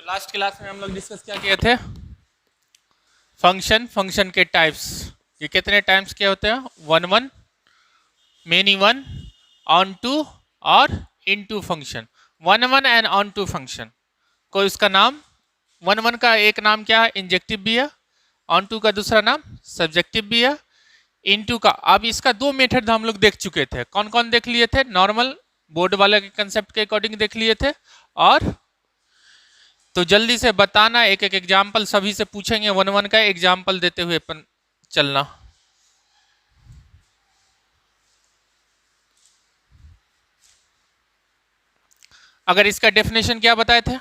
Last class में हम लोग डिस्कस क्या किए थे? फंक्शन के टाइप्स। ये कितने टाइप्स के होते हैं? One one, many one, onto और into function. One one and on to function. कोई उसका नाम, वन वन का एक नाम क्या है? इंजेक्टिव भी है। ऑन टू का दूसरा नाम सब्जेक्टिव भी है। इनटू का, अब इसका दो मेथड हम लोग देख चुके थे। कौन कौन देख लिए थे? नॉर्मल बोर्ड वाले के कंसेप्ट के अकॉर्डिंग देख लिए थे। और तो जल्दी से बताना, एक एक एग्जाम्पल सभी से पूछेंगे, वन वन का एग्जाम्पल देते हुए अपन चलना। अगर इसका डेफिनेशन क्या बताए थे?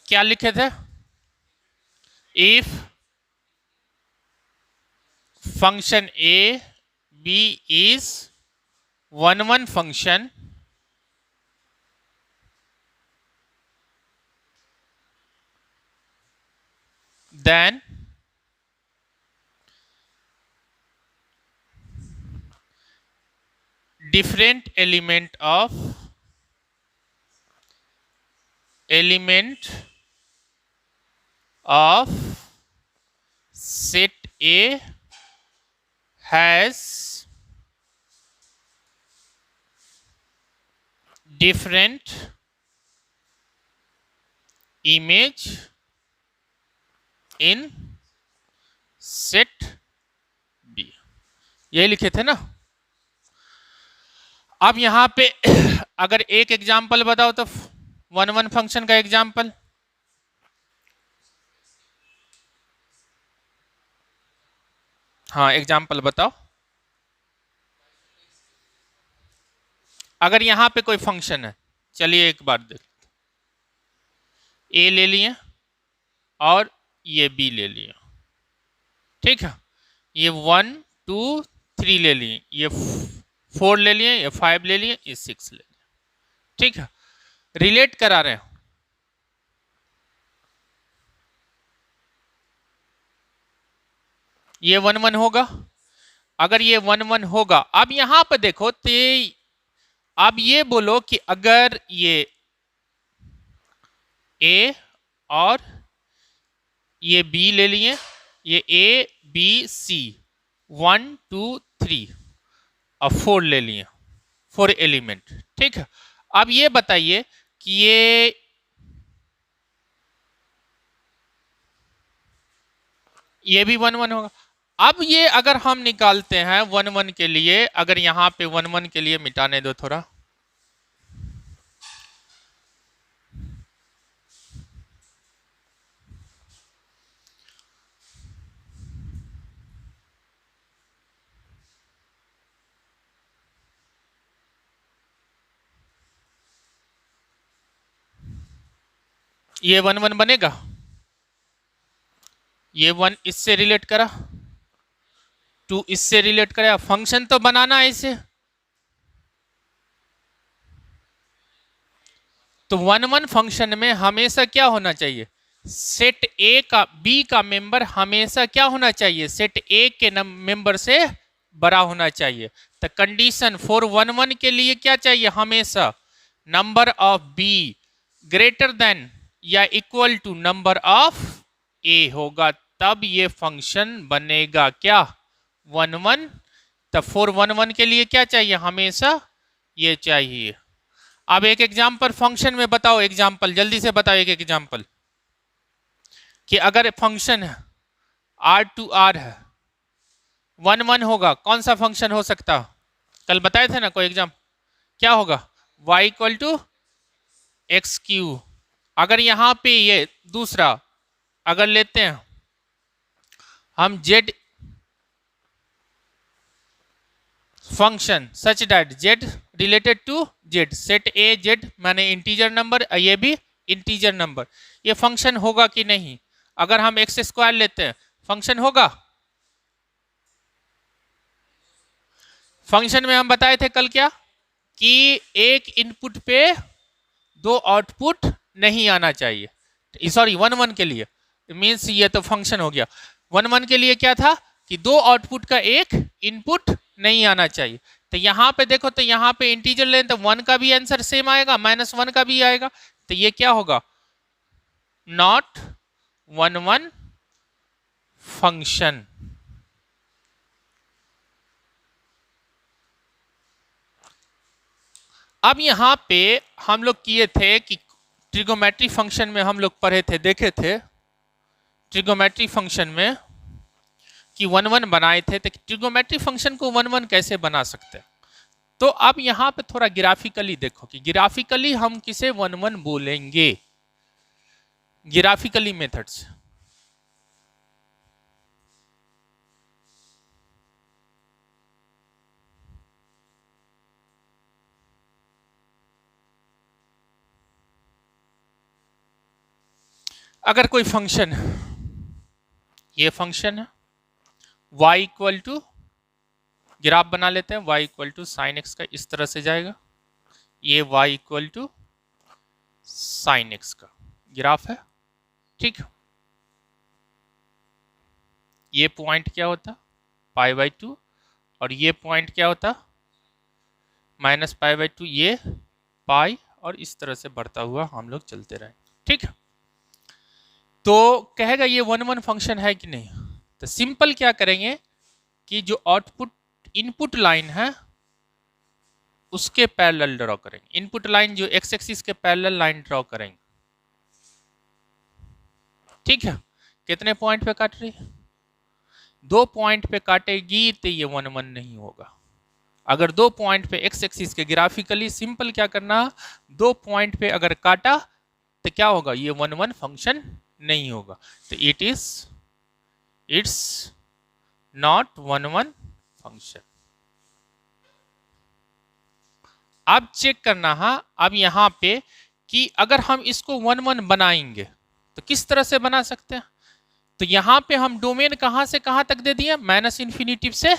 क्या लिखे थे? If function A B is one one function then different element of set A has different image in set B। यही लिखे थे ना। अब यहां पे अगर एक एग्जाम्पल बताओ तो वन वन फंक्शन का एग्जाम्पल। हाँ, एग्जाम्पल बताओ। अगर यहां पे कोई फंक्शन है, चलिए एक बार देख, ए ले लिए और ये बी ले लिए, ठीक है। ये 1 2 3 ले लिए, ये 4 ले लिए, ये 5 ले लिए, ये 6 ले लिए, ठीक है। रिलेट करा रहे हैं। ये 1 1 होगा। अगर ये 1 1 होगा, अब यहां पर देखो तो अब ये बोलो कि अगर ये ए और ये बी ले लिए, ये ए बी सी 1 2 3 और 4 ले लिए, 4 एलिमेंट, ठीक है। अब ये बताइए कि ये भी 1 1 होगा। अब ये अगर हम निकालते हैं 1 1 के लिए, अगर यहां पे 1 1 के लिए मिटाने दो थोड़ा, ये 1 1 बनेगा। ये 1 इससे रिलेट करा, 2 इससे रिलेट करा, फंक्शन तो बनाना है इसे। तो 1 1 फंक्शन में हमेशा क्या होना चाहिए? सेट ए का बी का मेंबर हमेशा क्या होना चाहिए? सेट ए के मेंबर से बड़ा होना चाहिए। तो कंडीशन फॉर 1 1 के लिए क्या चाहिए? हमेशा number of B greater than या इक्वल टू नंबर ऑफ ए होगा, तब ये फंक्शन बनेगा क्या? 1 1। तब फॉर 1 1 के लिए क्या चाहिए? हमेशा ये चाहिए। अब एक एग्जाम्पल फंक्शन में बताओ, एग्जाम्पल जल्दी से बताओ, एक एग्जाम्पल कि अगर फंक्शन है आर टू आर है, 1 1 होगा, कौन सा फंक्शन हो सकता? कल बताए थे ना कोई एग्जाम, क्या होगा? y equal to x q. अगर यहां पे ये दूसरा अगर लेते हैं हम z function such that z related to z, set A z माने इंटीजर नंबर, ये भी इंटीजर नंबर, ये फंक्शन होगा कि नहीं? अगर हम एक्स स्क्वायर लेते हैं, फंक्शन होगा? फंक्शन में हम बताए थे कल क्या कि एक इनपुट पे 2 आउटपुट नहीं आना चाहिए। सॉरी, 1 1 के लिए मीन्स ये तो फंक्शन हो गया। 1 1 के लिए क्या था कि 2 आउटपुट का एक इनपुट नहीं आना चाहिए। तो यहाँ पे देखो, तो यहाँ पे इंटीजर लें तो 1 का भी आंसर सेम आएगा, -1 का भी आएगा, तो ये क्या होगा, नॉट 1 फंक्शन। अब यहां पे हम लोग किए थे कि ट्रिगोमेट्री फंक्शन में हम लोग पढ़े थे, देखे थे ट्रिगोमेट्री फंक्शन में कि 1 बनाए थे, तो ट्रिगोमेट्री फंक्शन को 1 कैसे बना सकते हैं। तो अब यहां पे थोड़ा ग्राफिकली देखो कि ग्राफिकली हम किसे 1 बोलेंगे, ग्राफिकली मेथड से। अगर कोई फंक्शन, ये फंक्शन है y इक्वल टू, ग्राफ बना लेते हैं, y equal to sine x का इस तरह से जाएगा, ये y equal to sine x का ग्राफ है, ठीक। ये पॉइंट क्या होता, π/2, और ये पॉइंट क्या होता, -π/2, ये पाई, और इस तरह से बढ़ता हुआ हम लोग चलते रहें, ठीक। तो कहेगा ये 1 फंक्शन है कि नहीं, तो सिंपल क्या करेंगे कि जो आउटपुट इनपुट लाइन है उसके पैरेलल ड्रॉ करेंगे, इनपुट लाइन जो एक्स एक्सिस के पैरेलल लाइन ड्रॉ करेंगे, ठीक है। कितने पॉइंट पे काट रही है, 2 पॉइंट पे काटेगी, तो ये 1 नहीं होगा। अगर 2 पॉइंट पे एक्स एक्सिस के ग्राफिकली सिंपल क्या करना, 2 पॉइंट पे अगर काटा तो क्या होगा, ये 1 फंक्शन नहीं होगा, तो इट्स नॉट 1 फंक्शन। अब चेक करना है अब यहां पे कि अगर हम इसको 1 बनाएंगे तो किस तरह से बना सकते हैं। तो यहां पे हम डोमेन कहां से कहां तक दे दिए, -इन्फिनिटिव से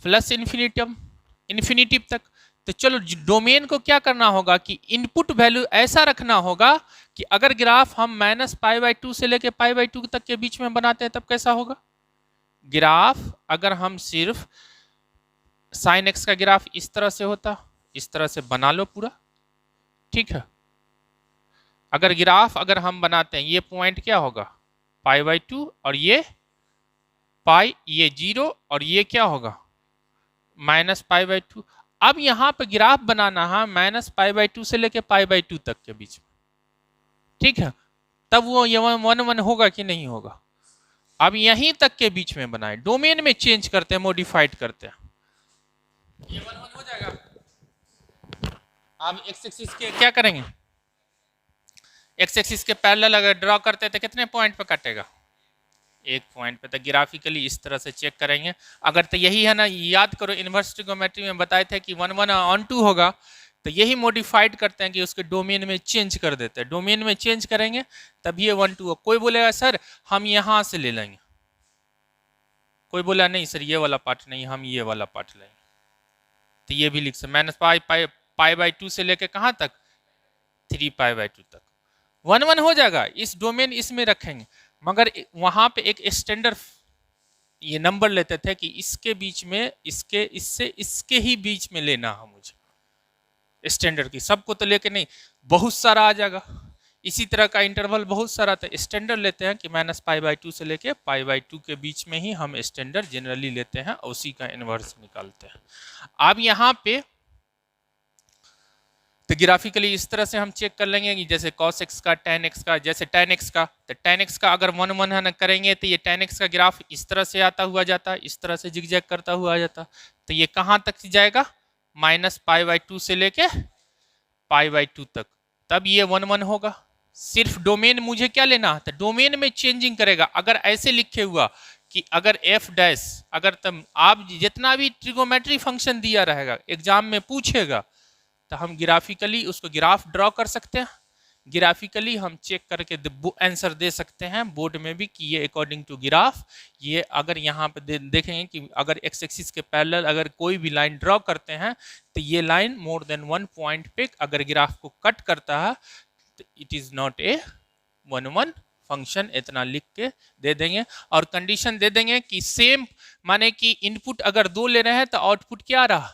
+इन्फिनिटिव तक। तो चलो डोमेन को क्या करना होगा कि इनपुट वैल्यू ऐसा रखना होगा कि अगर ग्राफ हम -π/2 से लेके π/2 तक के बीच में बनाते हैं तब कैसा होगा ग्राफ। अगर हम सिर्फ साइन एक्स का ग्राफ इस तरह से होता, इस तरह से बना लो पूरा, ठीक है। अगर ग्राफ अगर हम बनाते हैं, ये पॉइंट क्या होगा π/2, और ये पाई, ये 0, और ये क्या होगा -π/2। अब यहां पे ग्राफ बनाना है -π/2 से लेके π/2 तक के बीच में, ठीक है। तब वो ये 1 होगा कि नहीं होगा। अब यहीं तक के बीच में बनाए, डोमेन में चेंज करते हैं, मॉडिफाइड करते हैं, ये 1 हो जाएगा। अब एक्स एक्सिस के क्या करेंगे, एक्स एक्सिस के पैरेलल अगर ड्रॉ करते हैं तो कितने पॉइंट पे कटेगा, 1 पॉइंट पे। तो ग्राफिकली इस तरह से चेक करेंगे। अगर तो यही है ना, याद करो इन्वर्स ट्रिगोमेट्री में बताए थे कि 1 ऑन 2 होगा, तो यही मॉडिफाइड करते हैं कि उसके डोमेन में चेंज कर देते हैं, डोमेन में चेंज करेंगे तब ये 1 2। कोई बोलेगा सर हम यहां से ले लेंगे, कोई बोला नहीं सर ये वाला पार्ट नहीं, हम ये वाला पार्ट लेंगे, तो ये भी लिख सकते, -π/2 से लेके कहां तक 3π/2 तक 1 हो जाएगा। इस डोमेन इसमें रखेंगे, मगर वहां पे एक स्टैंडर्ड ये नंबर लेते थे कि इसके बीच में, इसके इससे इसके ही बीच में लेना है मुझे, स्टैंडर्ड की। सबको तो लेके नहीं, बहुत सारा आ जाएगा, इसी तरह का इंटरवल बहुत सारा, तो स्टैंडर्ड लेते हैं कि -π/2 से लेके π/2 के बीच में ही हम स्टैंडर्ड जनरली लेते हैं और उसी का इनवर्स निकालते हैं। अब यहाँ पे तो ग्राफिकली इस तरह से हम चेक कर लेंगे कि जैसे cos x का, tan x का, जैसे tan x का, तो tan x का अगर 1 है ना करेंगे तो ये tan x का ग्राफ इस तरह से आता हुआ जाता है, इस तरह से जिगजैग करता हुआ आ जाता, तो ये कहाँ तक जाएगा -π/2 से लेके π/2 तक, तब ये 1 होगा। सिर्फ डोमेन मुझे क्या लेना है, तो डोमेन में चेंजिंग करेगा। अगर ऐसे लिखे हुआ कि अगर f डैश, अगर तब आप जितना भी ट्रिगोमेट्री फंक्शन दिया रहेगा एग्जाम में पूछेगा, तो हम ग्राफिकली उसको ग्राफ ड्रॉ कर सकते हैं, ग्राफिकली हम चेक करके आंसर दे सकते हैं बोर्ड में भी कि ये अकॉर्डिंग टू ग्राफ। ये अगर यहाँ पे देखेंगे कि अगर एक्स एक्सिस के पैरेलल अगर कोई भी लाइन ड्रॉ करते हैं तो ये लाइन मोर देन 1 पॉइंट पे अगर ग्राफ को कट करता है तो it is not a 1 function, इतना लिख के दे देंगे। और कंडीशन दे देंगे कि सेम, माने कि इनपुट अगर 2 ले रहे हैं तो आउटपुट क्या रहा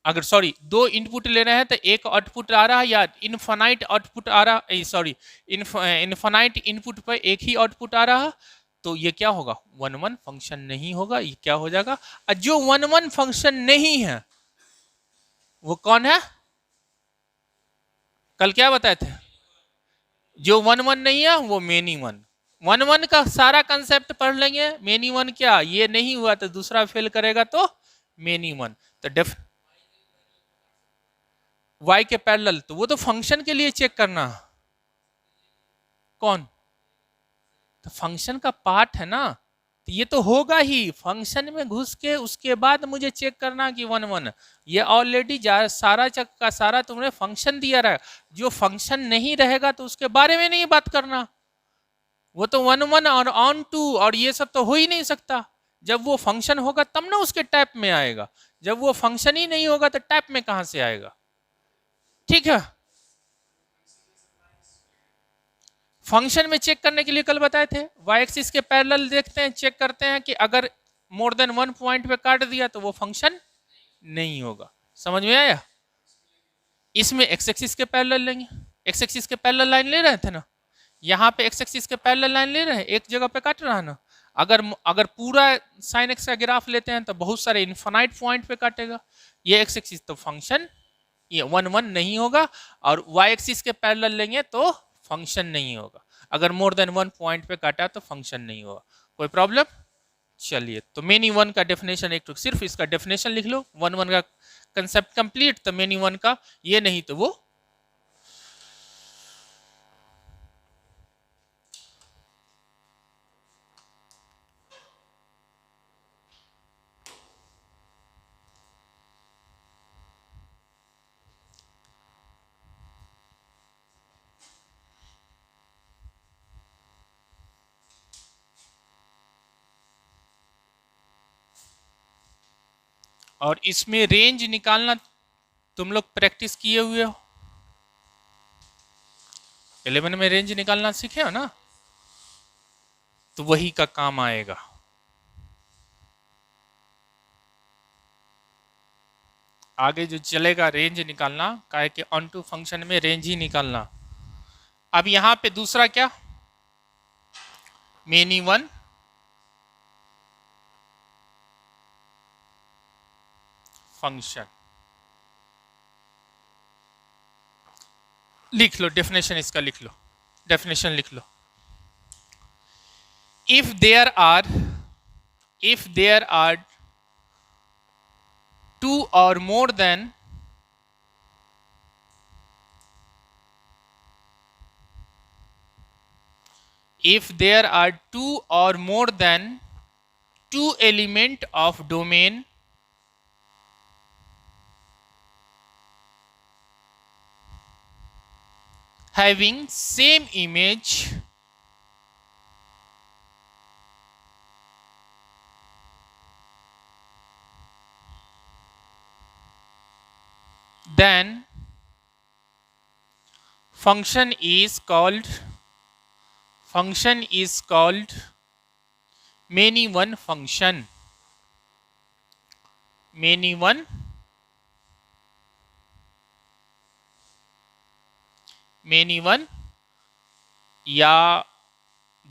अगर सॉरी दो इनपुट ले रहे हैं तो एक आउटपुट आ रहा है या इनफाइनाइट आउटपुट आ रहा है, सॉरी इनफाइनाइट इनपुट पर एक ही आउटपुट आ रहा है, तो ये क्या होगा, वन वन फंक्शन नहीं होगा, ये क्या हो जाएगा। और जो वन वन फंक्शन नहीं है वो कौन है, कल क्या बताए थे, जो वन वन नहीं है वो मेनी वन। वन वन का सारा कंसेप्ट पढ़ लेंगे, मेनी वन क्या, ये नहीं हुआ तो दूसरा फेल करेगा तो मेनी वन। तो वाई के पैरेलल, तो वो तो फंक्शन के लिए चेक करना, कौन, तो फंक्शन का पार्ट है ना, तो ये तो होगा ही फंक्शन में घुस के, उसके बाद मुझे चेक करना कि वन वन, ये ऑलरेडी सारा चक का सारा तुमने फंक्शन दिया रहा है, जो फंक्शन नहीं रहेगा तो उसके बारे में नहीं बात करना, वो तो वन वन और ऑन टू और ये सब तो हो ही नहीं सकता। जब वो फंक्शन होगा तब ना उसके टाइप में आएगा, जब वो फंक्शन ही नहीं होगा तो टाइप में कहां से आएगा। ठीक है, फंक्शन में चेक करने के लिए कल बताए थे, वाई एक्सिस के पैरेलल देखते हैं, चेक करते हैं कि अगर मोर देन वन पॉइंट पे काट दिया तो वो फंक्शन नहीं होगा। समझ में आया। इसमें एक्स एक्सिस के पैरेलल लेंगे, एक्स एक्सिस के पैरेलल लाइन ले रहे थे ना, यहाँ पे एक्स एक्सिस के पैरेलल लाइन ले रहे हैं, एक जगह पे काट रहा है ना। अगर पूरा साइन एक्स का ग्राफ लेते हैं तो बहुत सारे इन्फिनाइट पॉइंट पे काटेगा, ये एक्स एक्सिस तो फंक्शन ये वन वन नहीं होगा, और वाई एक्सिस के पैरेलल लेंगे तो फंक्शन नहीं होगा, अगर मोर देन वन पॉइंट पे काटा तो फंक्शन नहीं होगा। कोई प्रॉब्लम। चलिए, तो मेनी वन का डेफिनेशन एक तो सिर्फ इसका डेफिनेशन लिख लो, वन वन का कंसेप्ट कंप्लीट, तो मेनी वन का ये नहीं तो वो। और इसमें रेंज निकालना तुम लोग प्रैक्टिस किए हुए हो, 11 में रेंज निकालना सीखे हो ना, तो वही का काम आएगा। आगे जो चलेगा रेंज निकालना, काहे कि ऑन टू फंक्शन में रेंज ही निकालना। अब यहां पे दूसरा क्या, मेनी वन फंक्शन लिख लो, डेफिनेशन इसका लिख लो, डेफिनेशन लिख लो। इफ देयर आर टू और more than if there are two or more than two element of domain having same image then function is called many one function, many one या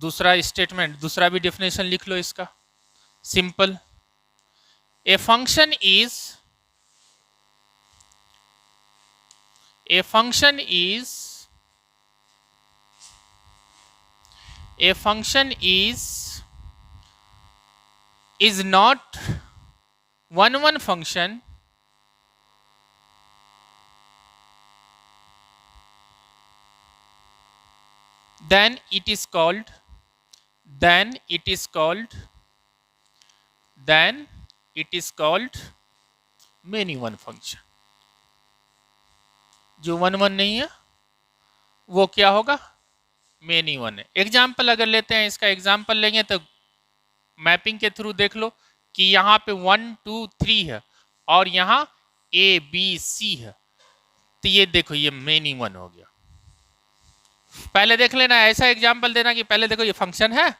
दूसरा statement, दूसरा भी definition लिख लो इसका, simple. A function is not one function then it is called many one function। जो one one नहीं है वो क्या होगा, मेनी वन है। एग्जाम्पल अगर लेते हैं, इसका एग्जाम्पल लेंगे तो मैपिंग के थ्रू देख लो कि यहाँ पे 1 2 3 है और यहाँ A B C है, तो ये देखो ये मेनी वन हो गया। पहले देख लेना, ऐसा एग्जाम्पल देना कि पहले देखो ये फंक्शन है,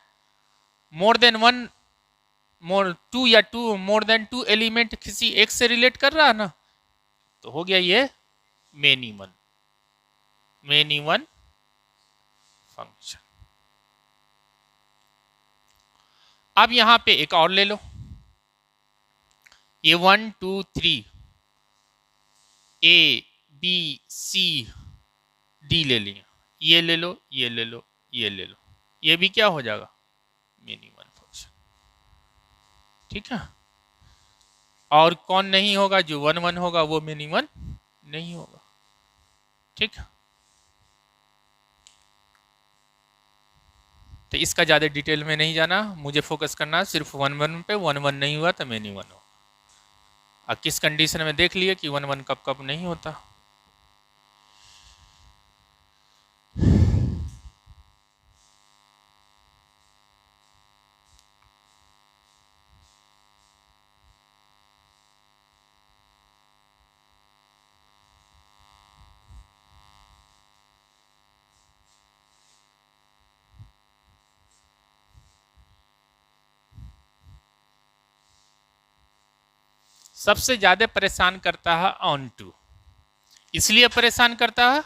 more than one more two या two more than two element किसी एक से रिलेट कर रहा है ना, तो हो गया ये मेन इवन फंक्शन। अब यहां पे एक और ले लो, ये 1 2 3 ए बी सी डी ले लिया, ये ले लो, ये ले लो, ये ले लो, ये भी क्या हो जाएगा मेन इवन फंक्शन। ठीक है, और कौन नहीं होगा, जो 1 1 होगा वो मेन इवन नहीं होगा। ठीक है, तो इसका ज्यादा डिटेल में नहीं जाना, मुझे फोकस करना सिर्फ 1 1 पे। 1 1 नहीं हुआ तो मेन इवन हो। अब किस कंडीशन में देख लिए कि 1 1 कब कब नहीं होता। सबसे ज्यादा परेशान करता है ऑन टू, इसलिए परेशान करता है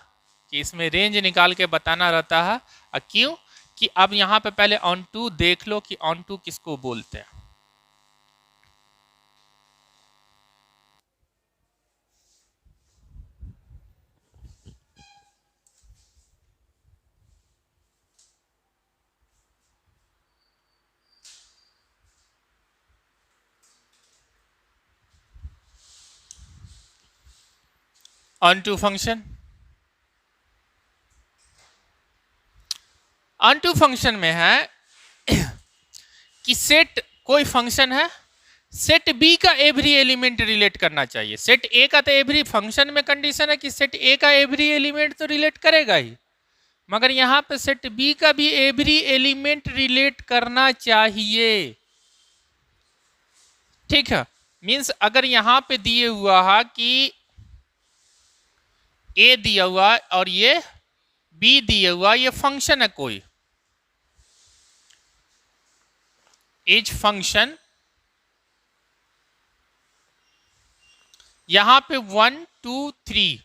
कि इसमें रेंज निकाल के बताना रहता है। क्यों कि अब यहां पे पहले ऑन टू देख लो कि ऑन टू किसको बोलते हैं। On to function, on to function में है कि सेट कोई फंक्शन है, सेट बी का एवरी एलिमेंट रिलेट करना चाहिए। सेट ए का तो एवरी फंक्शन में कंडीशन है कि सेट ए का एवरी एलिमेंट तो रिलेट करेगा ही, मगर यहां पे सेट बी का भी एवरी एलिमेंट रिलेट करना चाहिए। ठीक है, मींस अगर यहां पे दिए हुआ है कि ए दिया हुआ और ये बी दिया हुआ, ये फंक्शन है कोई, इज फंक्शन, यहां पे 1 2 3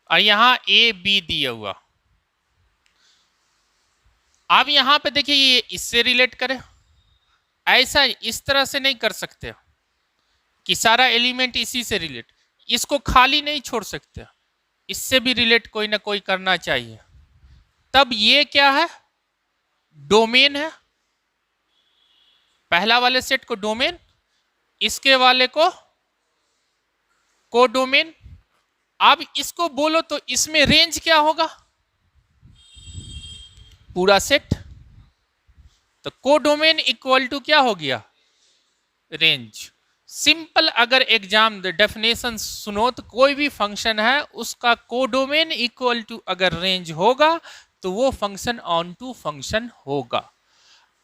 और यहां ए बी दिया हुआ। अब यहां पे देखिए ये इससे रिलेट करे, ऐसा इस तरह से नहीं कर सकते कि सारा एलिमेंट इसी से रिलेट, इसको खाली नहीं छोड़ सकते, इससे भी रिलेट कोई ना कोई करना चाहिए। तब ये क्या है, डोमेन है, पहला वाले सेट को डोमेन, इसके वाले को कोडोमेन। अब इसको बोलो तो इसमें रेंज क्या होगा, पूरा सेट, तो कोडोमेन इक्वल टू क्या हो गया, रेंज। सिंपल अगर एग्जाम डेफिनेशन सुनो तो कोई भी फंक्शन है उसका कोडोमेन इक्वल टू अगर रेंज होगा तो वो फंक्शन ऑन टू फंक्शन होगा।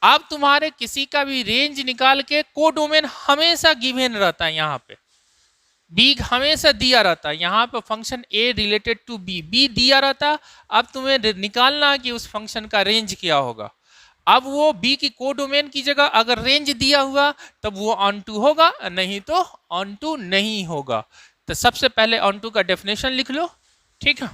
अब तुम्हारे किसी का भी रेंज निकाल के कोडोमेन हमेशा गिवन रहता है, यहाँ पे बी हमेशा दिया रहता है, यहाँ पे function A related to B, B दिया रहता। अब तुम्हें निकालना है कि उस फंक्शन का रेंज क्या होगा। अब वो बी की कोडोमेन की जगह अगर रेंज दिया हुआ तब वो ऑन टू होगा, नहीं तो ऑन टू नहीं होगा। तो सबसे पहले ऑन टू का डेफिनेशन लिख लो। ठीक है,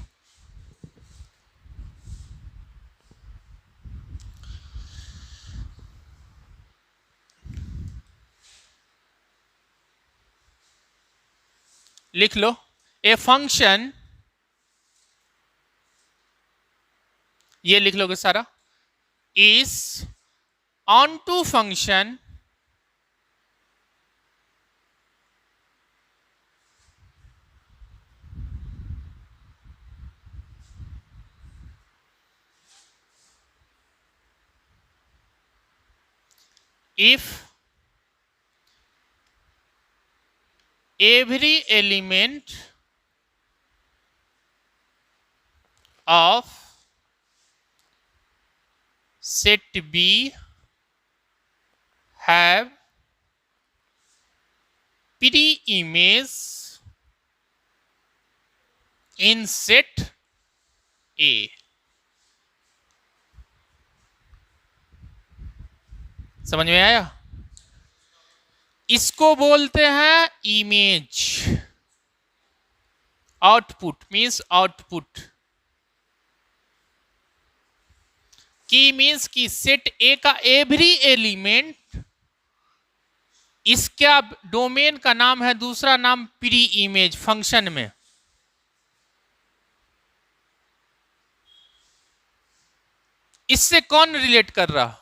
लिख लो, ए फंक्शन, ये लिख लोगे सारा, is on to function if every element of set B have pre-image in set A। समझ में आया, इसको बोलते हैं इमेज। आउटपुट मीन्स आउटपुट, की मीन्स की सेट ए का एवरी एलिमेंट, इसका डोमेन का नाम है दूसरा नाम प्री इमेज फंक्शन में। इससे कौन रिलेट कर रहा,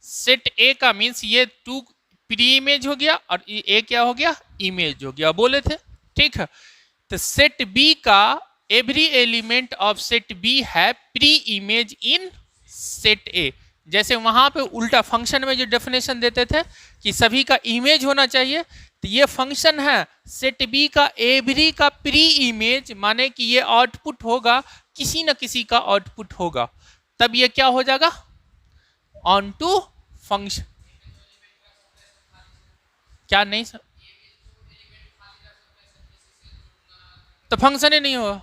सेट ए का मीन्स ये टू प्री इमेज हो गया और ए क्या हो गया, इमेज हो गया, बोले थे, ठीक है। तो सेट बी का every element of set B है pre image in set A. जैसे वहां पे उल्टा फंक्शन में जो डेफिनेशन देते थे कि सभी का इमेज होना चाहिए, तो ये फंक्शन है सेट बी का एवरी का प्री इमेज, माने कि ये आउटपुट होगा, किसी न किसी का आउटपुट होगा, तब ये क्या हो जाएगा, ऑन टू फंक्शन। क्या नहीं सर, तो फंक्शन ही नहीं होगा,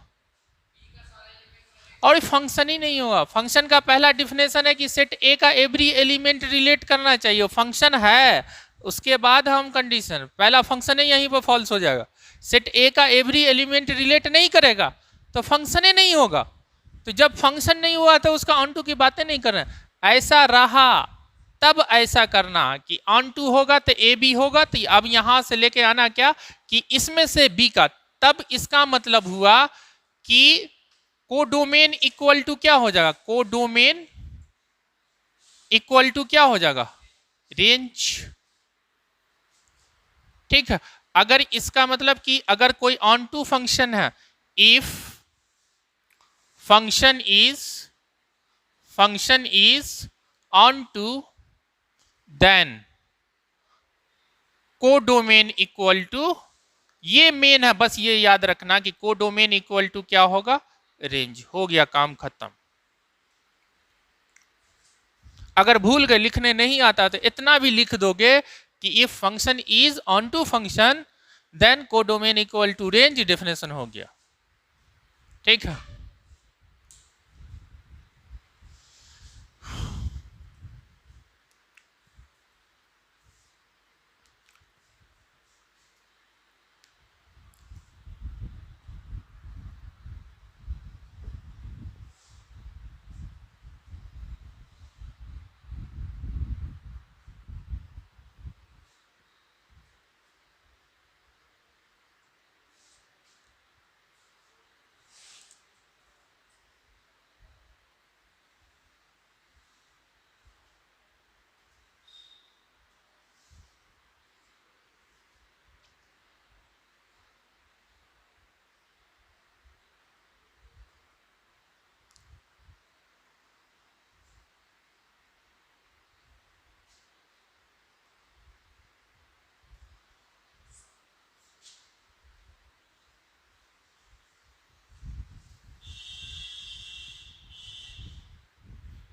और फंक्शन ही नहीं होगा। फंक्शन का पहला डिफिनेशन है कि सेट ए का एवरी एलिमेंट रिलेट करना चाहिए, फंक्शन है, उसके बाद हम कंडीशन, पहला फंक्शन है यहीं पर फॉल्स हो जाएगा। सेट ए का एवरी एलिमेंट रिलेट नहीं करेगा तो फंक्शन ही नहीं होगा। तो जब फंक्शन नहीं हुआ तो उसका ऑन टू की बातें नहीं कर रहे हैं। ऐसा रहा तब ऐसा करना कि ऑन टू होगा तो ए बी होगा, तो अब यहां से लेके आना क्या कि इसमें से बी का, तब इसका मतलब हुआ कि कोडोमेन इक्वल टू क्या हो जाएगा, कोडोमेन इक्वल टू क्या हो जाएगा, रेंज, ठीक है। अगर इसका मतलब कि अगर कोई ऑन टू फंक्शन है, if function is on to then codomain equal to, ये मेन है, बस ये याद रखना कि कोडोमेन इक्वल टू क्या होगा, रेंज। हो गया काम खत्म। अगर भूल गए लिखने नहीं आता तो इतना भी लिख दोगे कि if function is on to function then codomain equal to range, definition हो गया, ठीक है।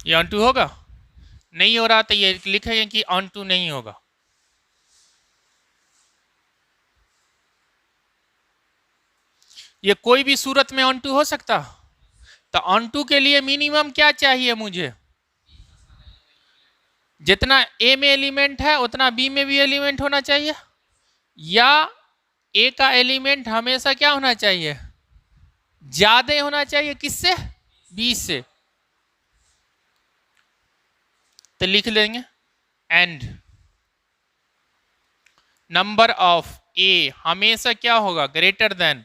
ये ऑन टू होगा, नहीं हो रहा तो ये लिखेंगे कि ऑन टू नहीं होगा। ये कोई भी सूरत में ऑन टू हो सकता, तो ऑन टू के लिए मिनिमम क्या चाहिए मुझे, जितना ए में एलिमेंट है उतना बी में भी एलिमेंट होना चाहिए, या ए का एलिमेंट हमेशा क्या होना चाहिए, ज्यादा होना चाहिए, किससे, बी से। तो लिख लेंगे एंड नंबर ऑफ ए हमेशा क्या होगा, ग्रेटर देन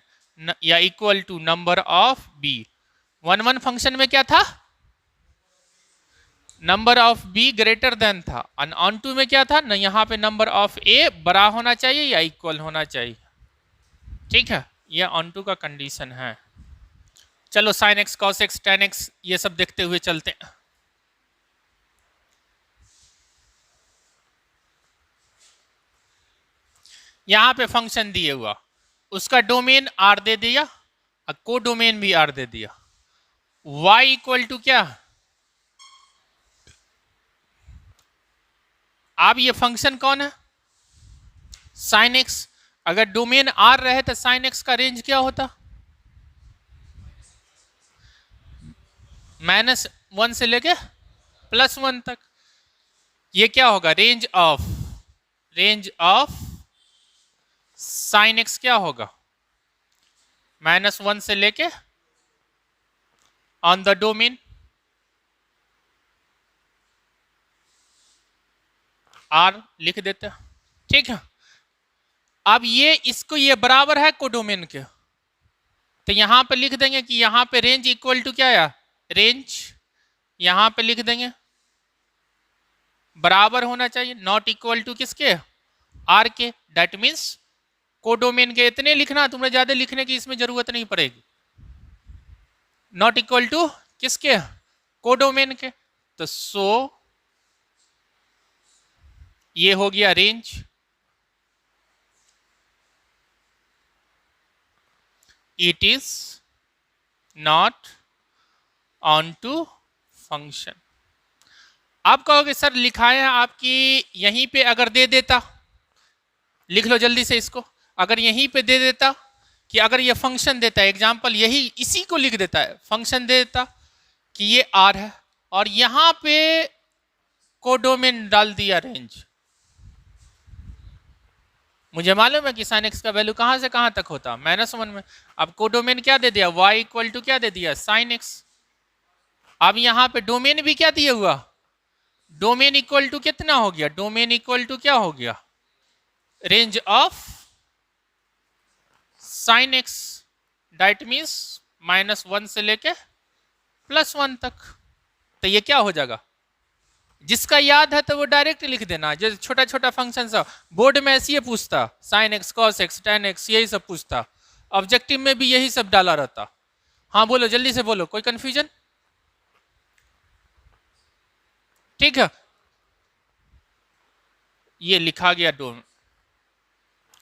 या equal to number of B. One one function में क्या था, number of B greater than था, और ऑन टू में क्या था ना, यहाँ पे नंबर ऑफ ए बड़ा होना चाहिए या इक्वल होना चाहिए, ठीक है। ये ऑन टू का कंडीशन है। चलो sine x cos x ten x ये सब देखते हुए चलते हैं। यहां पे फंक्शन दिए हुआ, उसका डोमेन आर दे दिया और को डोमेन भी आर दे दिया। y इक्वल टू क्या, अब ये फंक्शन कौन है, साइन एक्स। अगर डोमेन आर रहे तो साइन एक्स का रेंज क्या होता, -1 से लेके +1 तक। ये क्या होगा, रेंज ऑफ साइन एक्स क्या होगा, -1 से लेके ऑन द डोमेन आर लिख देते हैं, ठीक है। अब ये बराबर है कोडोमेन के, तो यहां पे लिख देंगे कि यहां पे रेंज इक्वल टू क्या है, रेंज यहां पे लिख देंगे बराबर होना चाहिए, नॉट इक्वल टू किसके, आर के। दैट मीन्स कोडोमेन के इतने लिखना, तुम्हें ज्यादा लिखने की इसमें जरूरत नहीं पड़ेगी। नॉट इक्वल टू किसके, कोडोमेन के। तो सो ये हो गया range, it is not on to function. आप कहोगे सर लिखा है आपकी यहीं पे, अगर दे देता, लिख लो जल्दी से इसको, अगर यहीं पे दे देता कि अगर ये फंक्शन देता है, एग्जांपल यही इसी को लिख देता है, फंक्शन दे देता कि ये आर है और यहां पे कोडोमेन डाल दिया रेंज। मुझे मालूम है कि साइन एक्स का वैल्यू कहां से कहां तक होता, -1 में। अब कोडोमेन क्या दे दिया, y इक्वल टू क्या दे दिया, साइन एक्स। अब यहां पे डोमेन भी क्या दिया हुआ, डोमेन इक्वल टू कितना हो गया, डोमेन इक्वल टू क्या हो गया, range of sine x. That means -1 से लेके +1 तक। तो ये क्या हो जाएगा, जिसका याद है तो वो डायरेक्ट लिख देना। जो छोटा छोटा फंक्शन सा बोर्ड में ऐसे ही पूछता, sine x, cos x, ten x, यही सब पूछता, ऑब्जेक्टिव में भी यही सब डाला रहता। हाँ बोलो, जल्दी से बोलो, कोई कंफ्यूजन, ठीक है। ये लिखा गया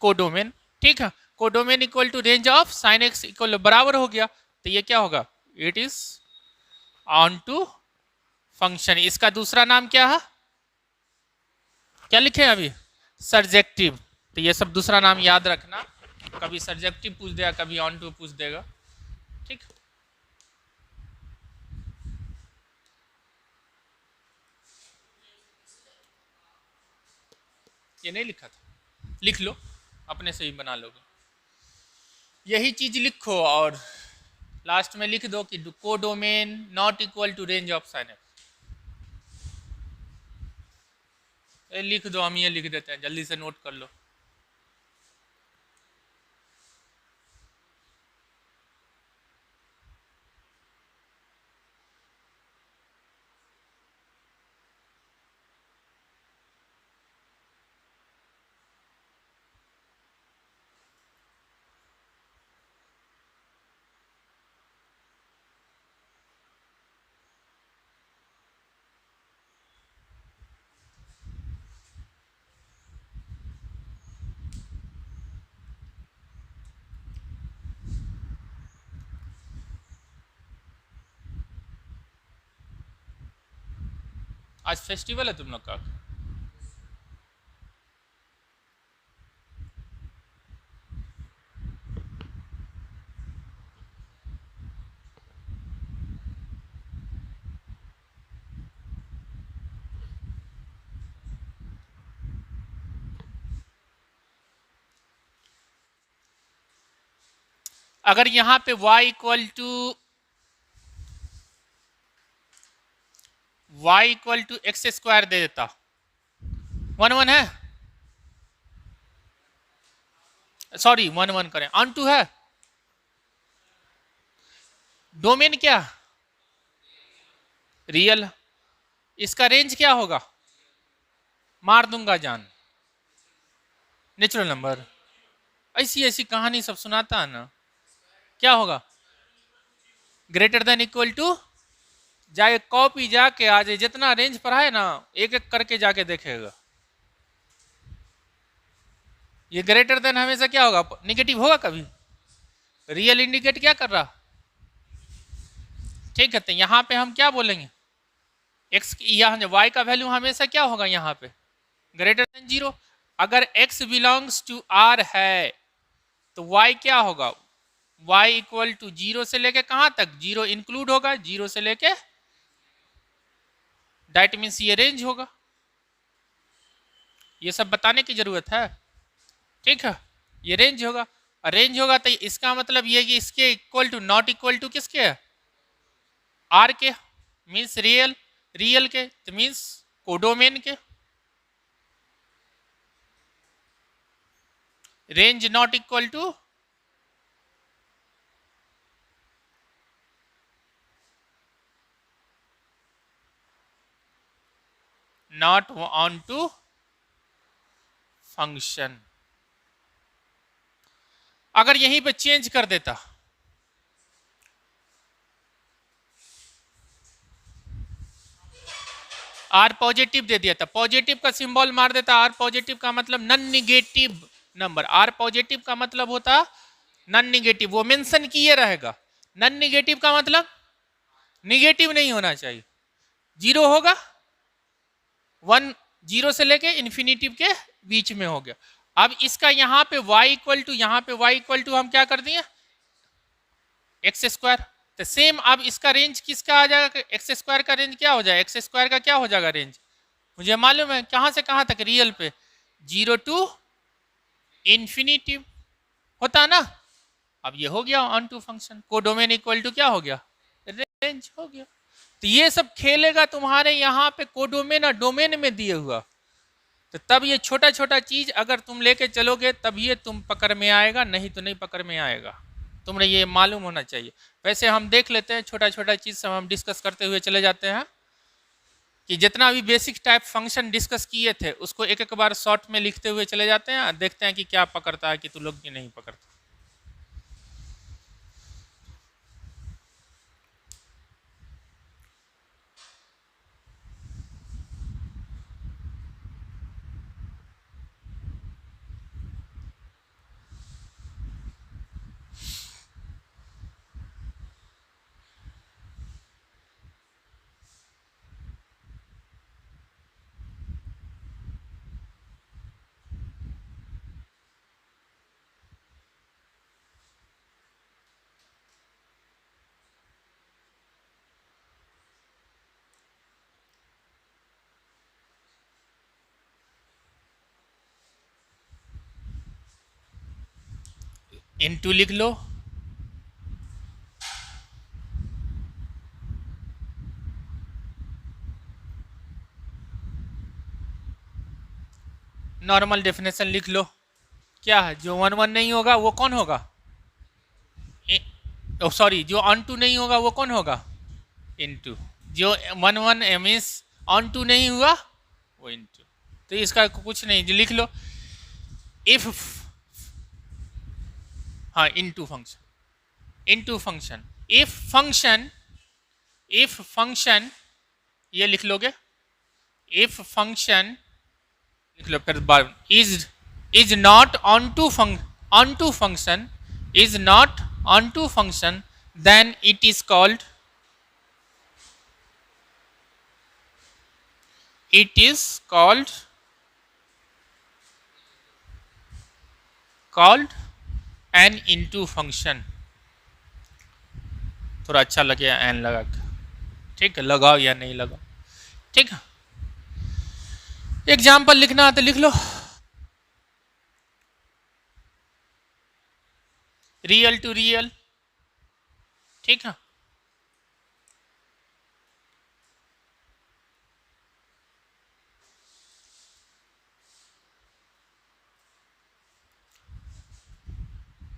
कोडोमेन, ठीक है। Codomain equal to range of sine x equal बराबर हो गया, तो ये क्या होगा, it is on to function. इसका दूसरा नाम क्या है, क्या लिखे अभी, सर्जेक्टिव। तो ये सब दूसरा नाम याद रखना, कभी सर्जेक्टिव पूछ देगा, कभी ऑन टू पूछ देगा, ठीक। ये नहीं लिखा था, लिख लो, अपने से ही बना लोगे। यही चीज लिखो और लास्ट में लिख दो कि codomain not equal to range of sine x. लिख दो, हम ये लिख देते हैं, जल्दी से नोट कर लो। आज फेस्टिवल है तुम लोग का, अगर यहां पे y equal to x square दे देता, 1 है, सॉरी 1 करें, ऑन टू है, डोमेन क्या, रियल, इसका रेंज क्या होगा, मार दूंगा जान, नेचुरल नंबर। ऐसी ऐसी कहानी सब सुनाता है ना, क्या होगा, ग्रेटर देन इक्वल टू, जाए कॉपी जाके आज जितना रेंज पढ़ा है ना, एक एक करके जाके देखेगा। ये ग्रेटर देन हमेशा क्या होगा, निगेटिव होगा कभी, रियल इंडिकेट क्या कर रहा, ठीक है। तो यहां पे हम क्या बोलेंगे, एक्स यहाँ वाई का वैल्यू हमेशा क्या होगा, यहाँ पे ग्रेटर देन 0। अगर x बिलोंग्स टू r है तो y क्या होगा, y इक्वल टू 0 से लेके कहां तक, 0 इंक्लूड होगा, 0 से लेके, दैट मीन्स ये रेंज होगा। ये सब बताने की जरूरत है, ठीक है, ये रेंज होगा। रेंज होगा तो इसका मतलब ये कि इसके equal to not equal to किसके है, आर के, मीन्स रियल, रियल के तो मीन्स कोडोमेन के। Range not equal to not on to function. अगर यहीं पे चेंज कर देता, आर पॉजिटिव दे दिया था, पॉजिटिव का सिंबल मार देता, आर पॉजिटिव का मतलब non negative number, R positive का मतलब होता नन निगेटिव, वो मेंशन किए रहेगा। नन निगेटिव का मतलब निगेटिव नहीं होना चाहिए, जीरो होगा, वन जीरो से लेके इन्फिनिटिव के बीच में हो गया। अब इसका यहाँ पे y इक्वल टू, यहाँ पे y इक्वल टू हम क्या कर दिए एक्स स्क्वायर, तो सेम अब इसका रेंज किसका आ जाएगा, एक्स स्क्वायर का रेंज क्या हो जाएगा, एक्स स्क्वायर का क्या हो जाएगा रेंज, मुझे मालूम है कहाँ से कहाँ तक, रियल पे जीरो टू इन्फिनिटिव होता ना। अब ये हो गया on to function, codomain equal to क्या हो गया, रेंज हो गया। तो ये सब खेलेगा तुम्हारे यहाँ पे कोडोमेन और डोमेन में दिए हुआ, तो तब ये छोटा छोटा चीज अगर तुम लेके चलोगे तब ये तुम पकड़ में आएगा, नहीं तो नहीं पकड़ में आएगा, तुम्हें ये मालूम होना चाहिए। वैसे हम देख लेते हैं छोटा छोटा चीज सब हम डिस्कस करते हुए चले जाते हैं, कि जितना भी बेसिक टाइप फंक्शन डिस्कस किए थे उसको एक एक बार शॉर्ट में लिखते हुए चले जाते हैं, देखते हैं कि क्या पकड़ता है कि तुम लोग की नहीं पकड़ता। इनटू लिख लो, नॉर्मल डेफिनेशन लिख लो, क्या है जो वन वन नहीं होगा वो कौन होगा, सॉरी जो ऑन टू नहीं होगा वो कौन होगा, इनटू, जो one one means on to नहीं हुआ वो इनटू। तो इसका कुछ नहीं, जो लिख लो इफ, हाँ into function, into function, if function ये लिख लोगे, इफ फंक्शन लिख लो, फिर बार is not on to function, is not on to function, then it is called, it is called an into function। थोड़ा अच्छा लगे एन लगा के, ठीक है, लगाओ या नहीं लगाओ, ठीक है। एग्जाम्पल लिखना है तो लिख लो, रियल टू रियल, ठीक है,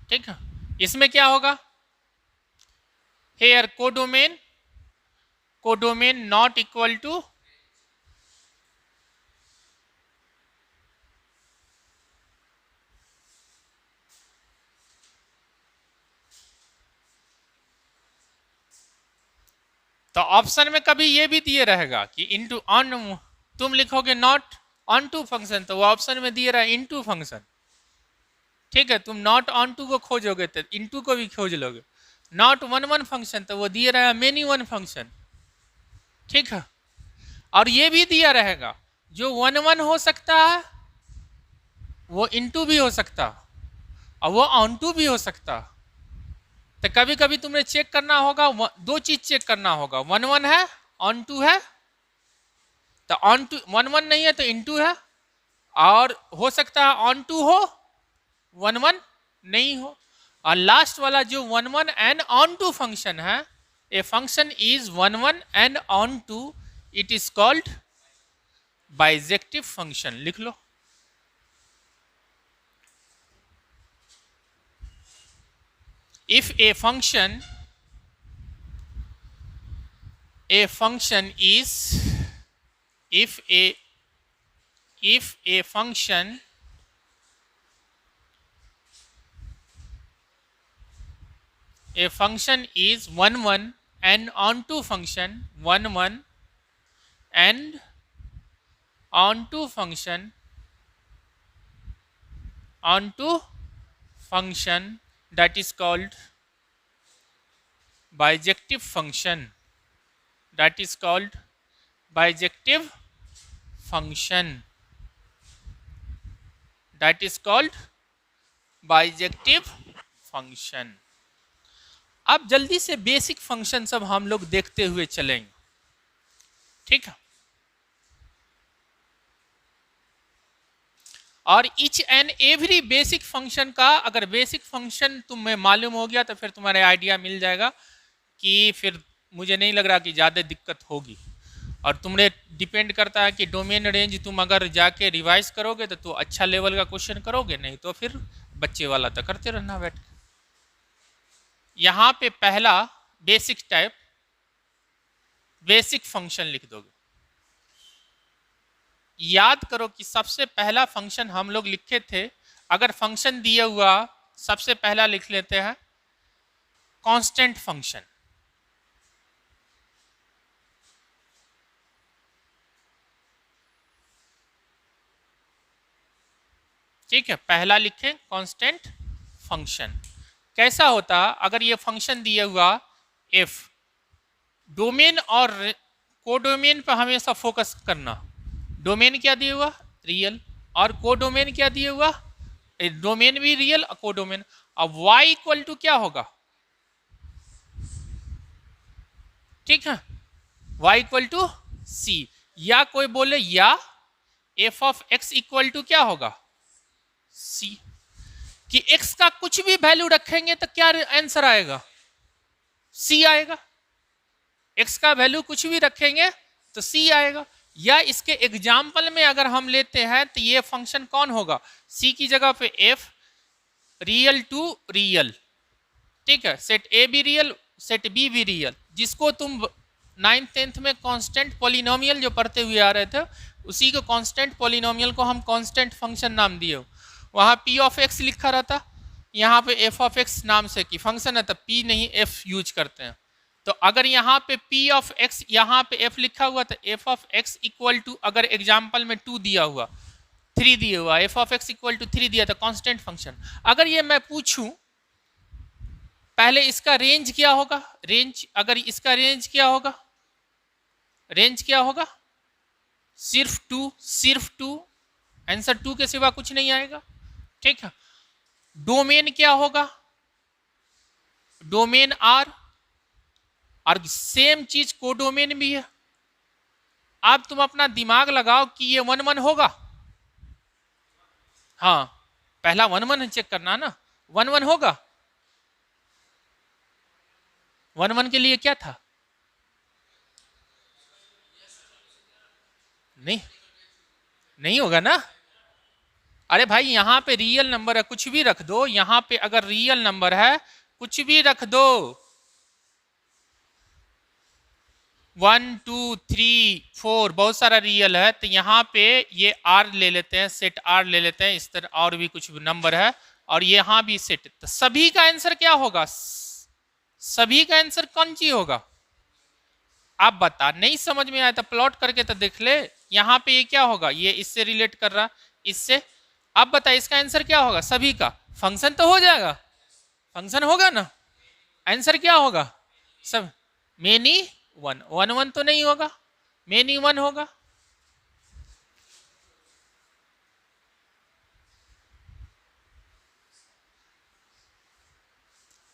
ठीक है। इसमें क्या होगा, here codomain, codomain not equal to, तो ऑप्शन में कभी ये भी दिए रहेगा कि इनटू ऑन, तुम लिखोगे नॉट ऑन टू फंक्शन तो वो ऑप्शन में दिए रहा इनटू फंक्शन, ठीक है। तुम नॉट ऑन टू को खोजोगे तो इनटू को भी खोज लोगे, नॉट वन वन फंक्शन तो वो दिए रहा मेनी वन फंक्शन, ठीक है। और ये भी दिया रहेगा जो वन वन हो सकता है वो इनटू भी हो सकता और वो ऑन टू भी हो सकता। तो कभी कभी तुम्हें चेक करना होगा, दो चीज चेक करना होगा, वन वन है ऑन टू है, तो ऑन टू वन वन नहीं है तो इनटू है, और हो सकता है ऑन टू हो वन वन नहीं हो। और लास्ट वाला जो 1 1 एंड ऑन टू फंक्शन है, a function is 1 1 and onto, it is called bijective function. लिख लो। If a function is if a function is 1 1 and onto function 1 1 and onto function that is called bijective function. That is called bijective function. That is called bijective function. अब जल्दी से basic function सब हम लोग देखते हुए चलेंगे, ठीक है। और each and every basic function का, अगर बेसिक फंक्शन तुम्हें मालूम हो गया तो फिर तुम्हारे आइडिया मिल जाएगा कि फिर मुझे नहीं लग रहा कि ज़्यादा दिक्कत होगी। और तुमने डिपेंड करता है कि डोमेन रेंज तुम अगर जाके रिवाइज करोगे तो अच्छा लेवल का क्वेश्चन करोगे, नहीं तो फिर बच्चे वाला तो करते रहना बैठ के। यहाँ पे पहला बेसिक टाइप बेसिक फंक्शन लिख दोगे। याद करो कि सबसे पहला फंक्शन हम लोग लिखे थे, अगर फंक्शन दिया हुआ सबसे पहला लिख लेते हैं कांस्टेंट फंक्शन। ठीक है, पहला लिखें कांस्टेंट फंक्शन। कैसा होता अगर ये फंक्शन दिया हुआ एफ, डोमेन और कोडोमेन पर हमेशा फोकस करना। डोमेन क्या दिया हुआ? रियल। और कोडोमेन क्या दिया हुआ? डोमेन भी रियल और कोडोमेन। अब y इक्वल टू क्या होगा? ठीक है, y इक्वल टू सी। या कोई बोले या f of x equal to क्या होगा? सी। कि x का कुछ भी वैल्यू रखेंगे तो क्या आंसर आएगा? सी आएगा। x का वैल्यू कुछ भी रखेंगे तो सी आएगा। या इसके एग्जाम्पल में अगर हम लेते हैं तो ये फंक्शन कौन होगा? सी की जगह पे एफ रियल टू रियल। ठीक है, सेट ए भी रियल सेट बी भी रियल, जिसको तुम 9th 10th में कांस्टेंट पॉलिनोमियल जो पढ़ते हुए आ रहे थे, उसी को कांस्टेंट पॉलिनोमियल को हम कांस्टेंट फंक्शन नाम दिए। वहाँ पी ऑफ एक्स लिखा रहता, यहाँ पे एफ ऑफ एक्स नाम से कि फंक्शन है तो पी नहीं एफ यूज करते हैं। तो अगर यहाँ पे पी ऑफ एक्स यहाँ पे एफ लिखा हुआ तो f of x equal to, अगर एग्जाम्पल में 2 दिया हुआ 3 दिया हुआ, f of x equal to 3 दिया तो कांस्टेंट फंक्शन। अगर ये मैं पूछूं पहले इसका रेंज क्या होगा? रेंज, अगर इसका रेंज क्या होगा? रेंज क्या होगा? सिर्फ 2, सिर्फ 2, आंसर 2 के सिवा कुछ नहीं आएगा। ठीक है, डोमेन क्या होगा? डोमेन आर, और सेम चीज कोडोमेन भी है। अब तुम अपना दिमाग लगाओ कि ये 1 1 होगा। हाँ, पहला 1 1 चेक करना ना, 1 1 होगा। 1 1 के लिए क्या था? नहीं होगा ना। अरे भाई यहाँ पे रियल नंबर है, कुछ भी रख दो। यहाँ पे अगर रियल नंबर है कुछ भी रख दो, 1 2 3 4 बहुत सारा रियल है, तो यहाँ पे ये आर ले लेते हैं, सेट आर ले लेते हैं। इस तरह और भी कुछ नंबर है और यहाँ भी सेट, तो सभी का आंसर क्या होगा? सभी का आंसर कौन सी होगा? आप बता, नहीं समझ में आया तो प्लॉट करके तो देख ले। यहाँ पे ये क्या होगा? ये इससे रिलेट कर रहा, इससे। अब बता इसका आंसर क्या होगा? सभी का फंक्शन तो हो जाएगा, फंक्शन होगा ना। आंसर क्या होगा? सब मेनी 1 1 1 तो नहीं होगा, मेनी 1 होगा।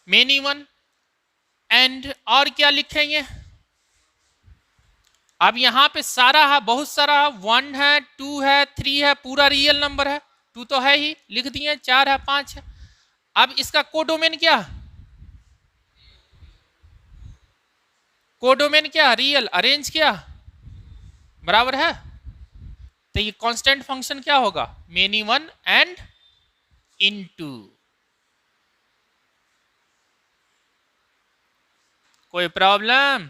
मेनी 1 एंड और क्या लिखेंगे? अब यहाँ पे सारा है, बहुत सारा है, 1 है 2 है 3 है, पूरा रियल नंबर है। 2 तो है ही, लिख दिए। 4 है 5 है। अब इसका कोडोमेन क्या, कोडोमेन क्या, रियल, अरेंज क्या बराबर है। तो ये कांस्टेंट फंक्शन क्या होगा, मेनी वन एंड इनटू। कोई प्रॉब्लम,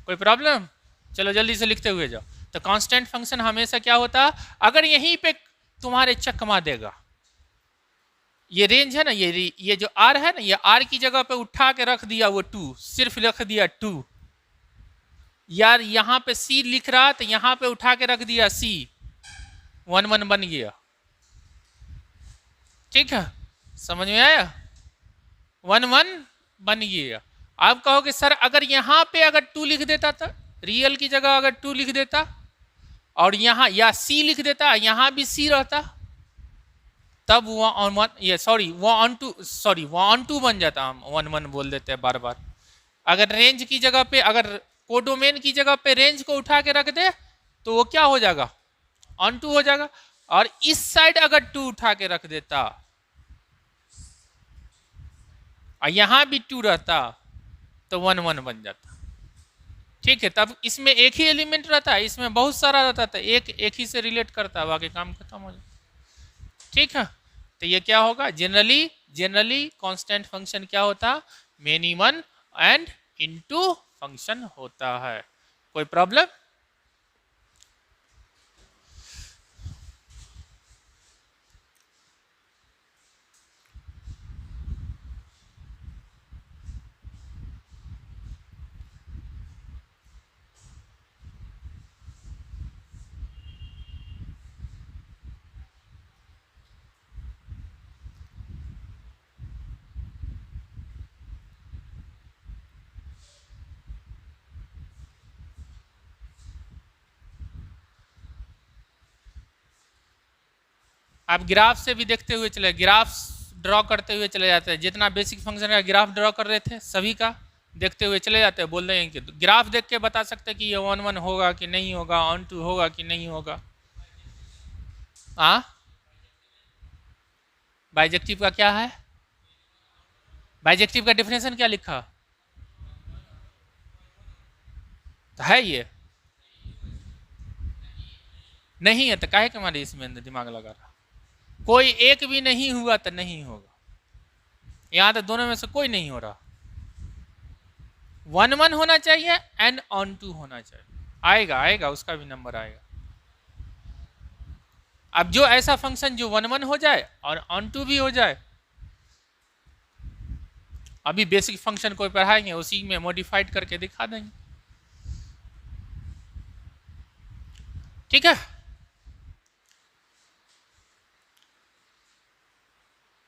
कोई प्रॉब्लम, चलो जल्दी से लिखते हुए जाओ। तो कांस्टेंट फंक्शन हमेशा क्या होता, अगर यहीं पे तुम्हारे चकमा देगा, ये रेंज है ना, ये जो आर है ना, ये आर की जगह पे उठा के रख दिया वो टू, सिर्फ रख दिया टू, यार यहाँ पे सी लिख रहा तो यहाँ पे उठा के रख दिया सी, 1 1 बन गया। ठीक है, समझ में आया, 1 1 बन गया। आप कहोगे सर अगर यहाँ पे अगर 2 लिख देता था, रियल की जगह अगर 2 लिख देता और यहाँ या सी लिख देता, यहाँ भी सी रहता, तब वो ऑन वन, ये सॉरी वो ऑन टू, सॉरी वो ऑन टू बन जाता, हम 1 1 बोल देते हैं बार बार। अगर रेंज की जगह पे, अगर कोडोमेन की जगह पे रेंज को उठा के रख दे तो वो क्या हो जाएगा, ऑन टू हो जाएगा। और इस साइड अगर 2 उठा के रख देता और यहां भी 2 रहता तो 1 1 बन जाता। ठीक है, तब इसमें एक ही एलिमेंट रहता है, इसमें बहुत सारा रहता था, एक ही से रिलेट करता, बाकी काम खत्म हो जाता। ठीक है, तो ये क्या होगा, जनरली कांस्टेंट फंक्शन क्या होता, many one and into function होता है। कोई प्रॉब्लम, आप ग्राफ से भी देखते हुए चले, ग्राफ ड्रॉ करते हुए चले जाते हैं, जितना बेसिक फंक्शन का ग्राफ ड्रॉ कर रहे थे सभी का देखते हुए चले जाते हैं, बोल रहे हैं कि ग्राफ देख के बता सकते हैं कि ये 1 1 होगा कि नहीं होगा, ऑन टू होगा कि नहीं होगा। हाँ, बाइजेक्टिव का क्या है, बाइजेक्टिव का डिफिनेशन क्या लिखा तो है, ये नहीं है तो काहे के हमारे इसमें दिमाग लगा रहा, कोई एक भी नहीं हुआ तो नहीं होगा, यहां तो दोनों में से कोई नहीं हो रहा। 1 1 होना चाहिए एंड ऑन टू होना चाहिए, आएगा आएगा उसका भी नंबर आएगा। अब जो ऐसा फंक्शन जो 1 1 हो जाए और ऑन टू भी हो जाए, अभी बेसिक फंक्शन कोई पढ़ाएंगे उसी में मॉडिफाइड करके दिखा देंगे। ठीक है,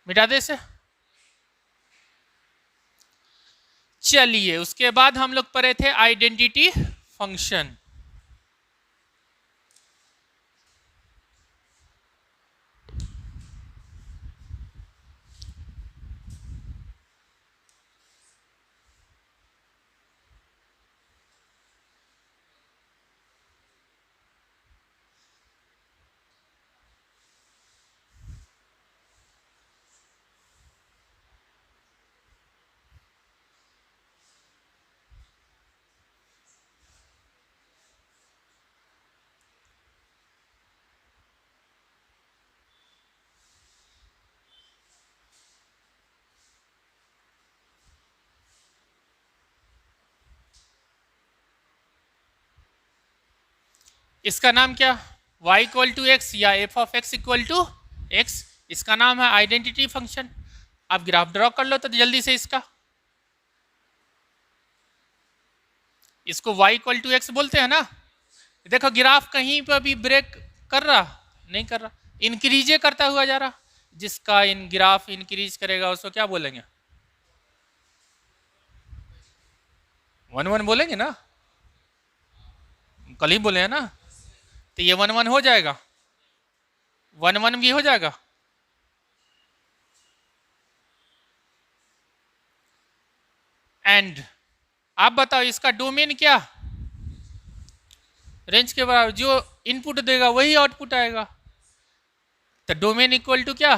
मिटा दे से। चलिए उसके बाद हम लोग पढ़े थे आइडेंटिटी फंक्शन। इसका नाम क्या, y इक्वल टू एक्स या f of x equal to x, इसका नाम है आइडेंटिटी फंक्शन। आप ग्राफ ड्रॉ कर लो तो जल्दी से इसका, इसको y इक्वल टू एक्स बोलते हैं ना। देखो ग्राफ कहीं पर भी ब्रेक कर रहा, नहीं कर रहा, इंक्रीजे करता हुआ जा रहा, जिसका इन ग्राफ इंक्रीज करेगा उसको क्या बोलेंगे, 1 1 बोलेंगे ना, कल ही बोले हैं ना। तो ये 1 1 हो जाएगा, 1 1 भी हो जाएगा। एंड आप बताओ इसका डोमेन क्या, रेंज के बराबर, जो इनपुट देगा वही आउटपुट आएगा। तो डोमेन इक्वल टू क्या,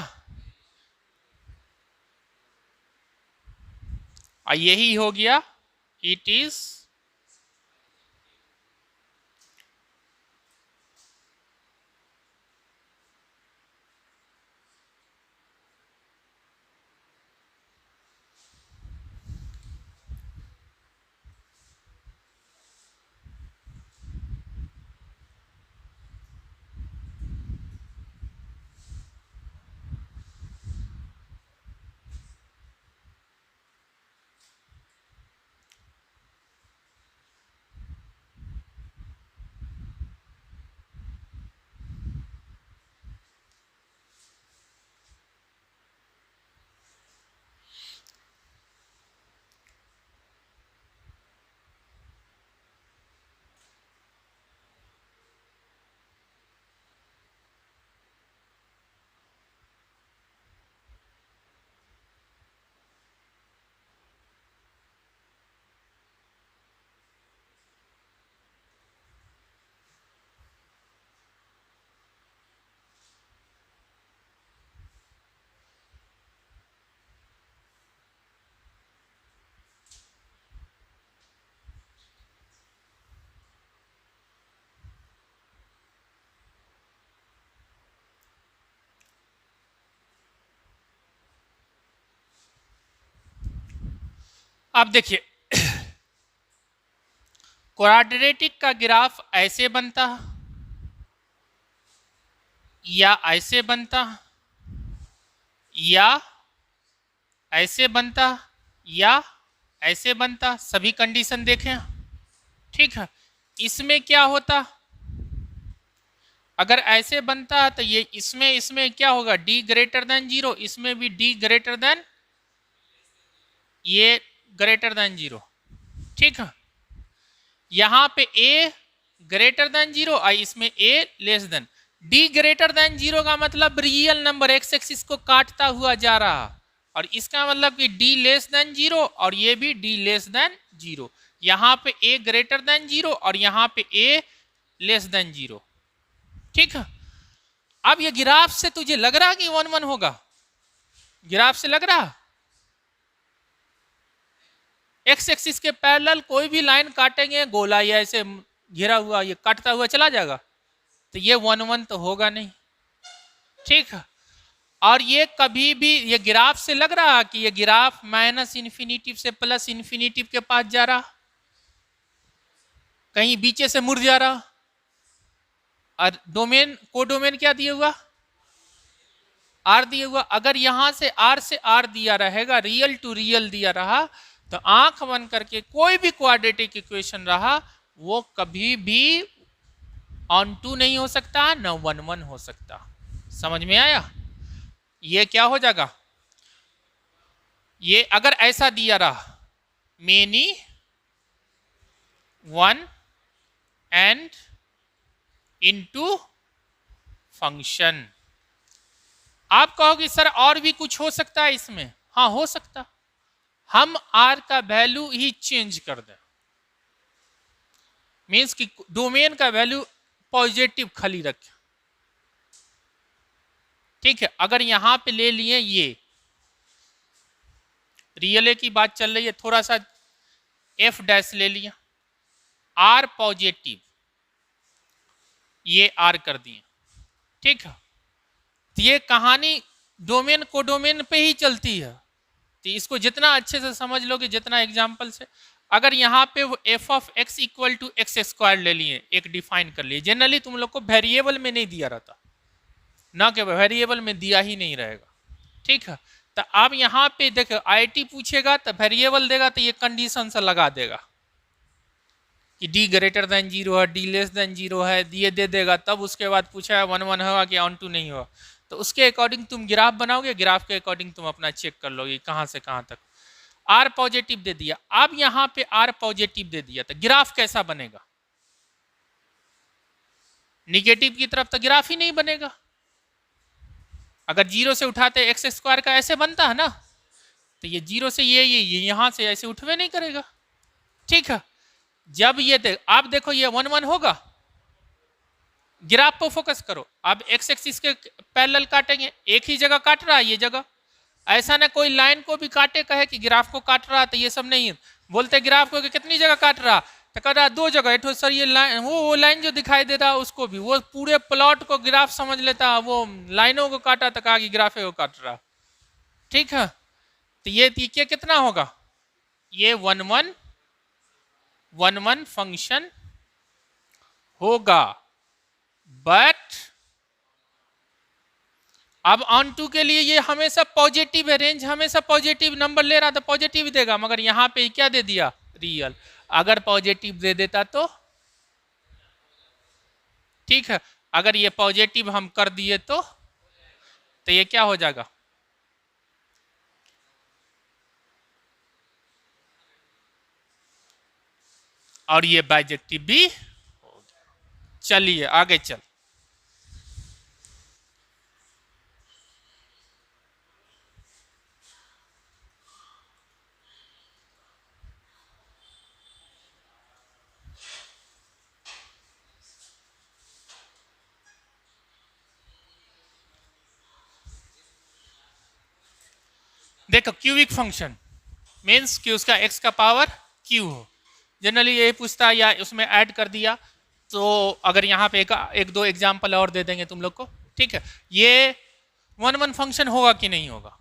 और यही हो गया इट इज अब देखिए क्वाड्रेटिक का ग्राफ ऐसे बनता या ऐसे बनता या ऐसे बनता या ऐसे बनता, सभी कंडीशन देखें। ठीक है, इसमें क्या होता, अगर ऐसे बनता तो ये इसमें क्या होगा, d ग्रेटर देन 0, इसमें भी d ग्रेटर देन, ये ग्रेटर देन 0। ठीक है, यहां पे a ग्रेटर देन 0 और इसमें a less than. d greater than 0 का मतलब रियल नंबर x एक्सिस को काटता हुआ जा रहा, और इसका मतलब कि d लेस देन 0 और ये भी d लेस देन 0। यहां पे a ग्रेटर देन 0 और यहां पे a लेस देन 0। ठीक है, अब ये ग्राफ से तुझे लग रहा कि 1 1 होगा, ग्राफ से लग रहा एक्स एक्सिस के पैरेलल कोई भी लाइन काटेंगे गोला या ऐसे घिरा हुआ ये काटता हुआ चला जाएगा, तो ये 1 1 तो होगा नहीं। ठीक है, और ये कभी भी ये ग्राफ से लग रहा कि ये ग्राफ माइनस इन्फिनिटिव से प्लस इन्फिनिटिव के पास जा रहा, कहीं बीचे से मुड़ जा रहा, और डोमेन को डोमेन क्या दिया हुआ, आर दिया हुआ। अगर यहां से आर दिया रहेगा, रियल टू रियल दिया रहा, तो आंख बंद करके कोई भी क्वाड्रेटिक इक्वेशन रहा वो कभी भी ऑन टू नहीं हो सकता, न 1 1 हो सकता। समझ में आया? ये क्या हो जाएगा, ये अगर ऐसा दिया रहा मेनी 1 एंड इनटू फंक्शन, आप कहोगे सर और भी कुछ हो सकता है इसमें, हाँ हो सकता, हम आर का वैल्यू ही चेंज कर दें, मीन्स कि डोमेन का वैल्यू पॉजिटिव खाली रखें। ठीक है, अगर यहां पे ले लिए ये रियल ए की बात चल रही है, थोड़ा सा एफ डैश ले लिया, आर पॉजिटिव, ये आर कर दिए। ठीक है, तो ये कहानी डोमेन को डोमेन पे ही चलती है, तो इसको जितना अच्छे से समझ लोगे, जितना एग्जाम्पल से, अगर यहाँ पे वो f of x equal to x square ले लिए, एक डिफाइन कर लिए, जनरली तुम लोग को वेरिएबल में नहीं दिया रहता, ना कि वेरिएबल में दिया ही नहीं रहेगा। ठीक है, तो अब यहाँ पे देखो आईटी पूछेगा तो वेरिएबल देगा तो ये कंडीशन से लगा देगा कि d ग्रेटर देन 0 है, d लेस देन 0 है, ये दे देगा, तब उसके बाद पूछा है 1 1 होगा कि ऑन टू नहीं होगा, तो उसके अकॉर्डिंग तुम ग्राफ बनाओगे, ग्राफ के अकॉर्डिंग तुम अपना चेक कर लोगे कहाँ से कहाँ तक। आर पॉजिटिव दे दिया, अब यहाँ पे आर पॉजिटिव दे दिया, तो ग्राफ कैसा बनेगा, निगेटिव की तरफ तो ग्राफ ही नहीं बनेगा। अगर 0 से उठाते एक्स स्क्वायर का ऐसे बनता है ना, तो ये 0 से ये यहां से ऐसे उठवे नहीं करेगा। ठीक है, जब ये आप देखो ये 1 1 होगा, ग्राफ पर फोकस करो, अब एक्स एक्सिस के पैरेलल काटेंगे, एक ही जगह काट रहा है ये जगह, ऐसा ना कोई लाइन को भी काटे कहे कि ग्राफ को काट रहा, तो ये सब नहीं है। बोलते ग्राफ को कि कितनी जगह काट रहा, तो कह रहा 2 जगह। तो सर ये लाइन, वो लाइन जो दिखाई दे रहा उसको भी, वो पूरे प्लॉट को ग्राफ समझ लेता, वो लाइनों को काटा तो कहा कि ग्राफे को काट रहा। ठीक है, तो ये कितना होगा, ये 1 1 फंक्शन होगा। बट अब ऑन टू के लिए ये हमेशा पॉजिटिव है, रेंज हमेशा पॉजिटिव नंबर ले रहा था, पॉजिटिव देगा, मगर यहां पे क्या दे दिया, रियल। अगर पॉजिटिव दे देता तो ठीक है, अगर ये पॉजिटिव हम कर दिए तो ये क्या हो जाएगा, और ये बाइजेक्टिव भी। चलिए आगे चल, देखो क्यूबिक फंक्शन मीन्स कि उसका x का पावर q हो। जनरली ये पूछता है, या उसमें ऐड कर दिया। तो अगर यहाँ पे एक दो एग्जाम्पल और दे देंगे तुम लोग को। ठीक है, ये 1 1 फंक्शन होगा कि नहीं होगा,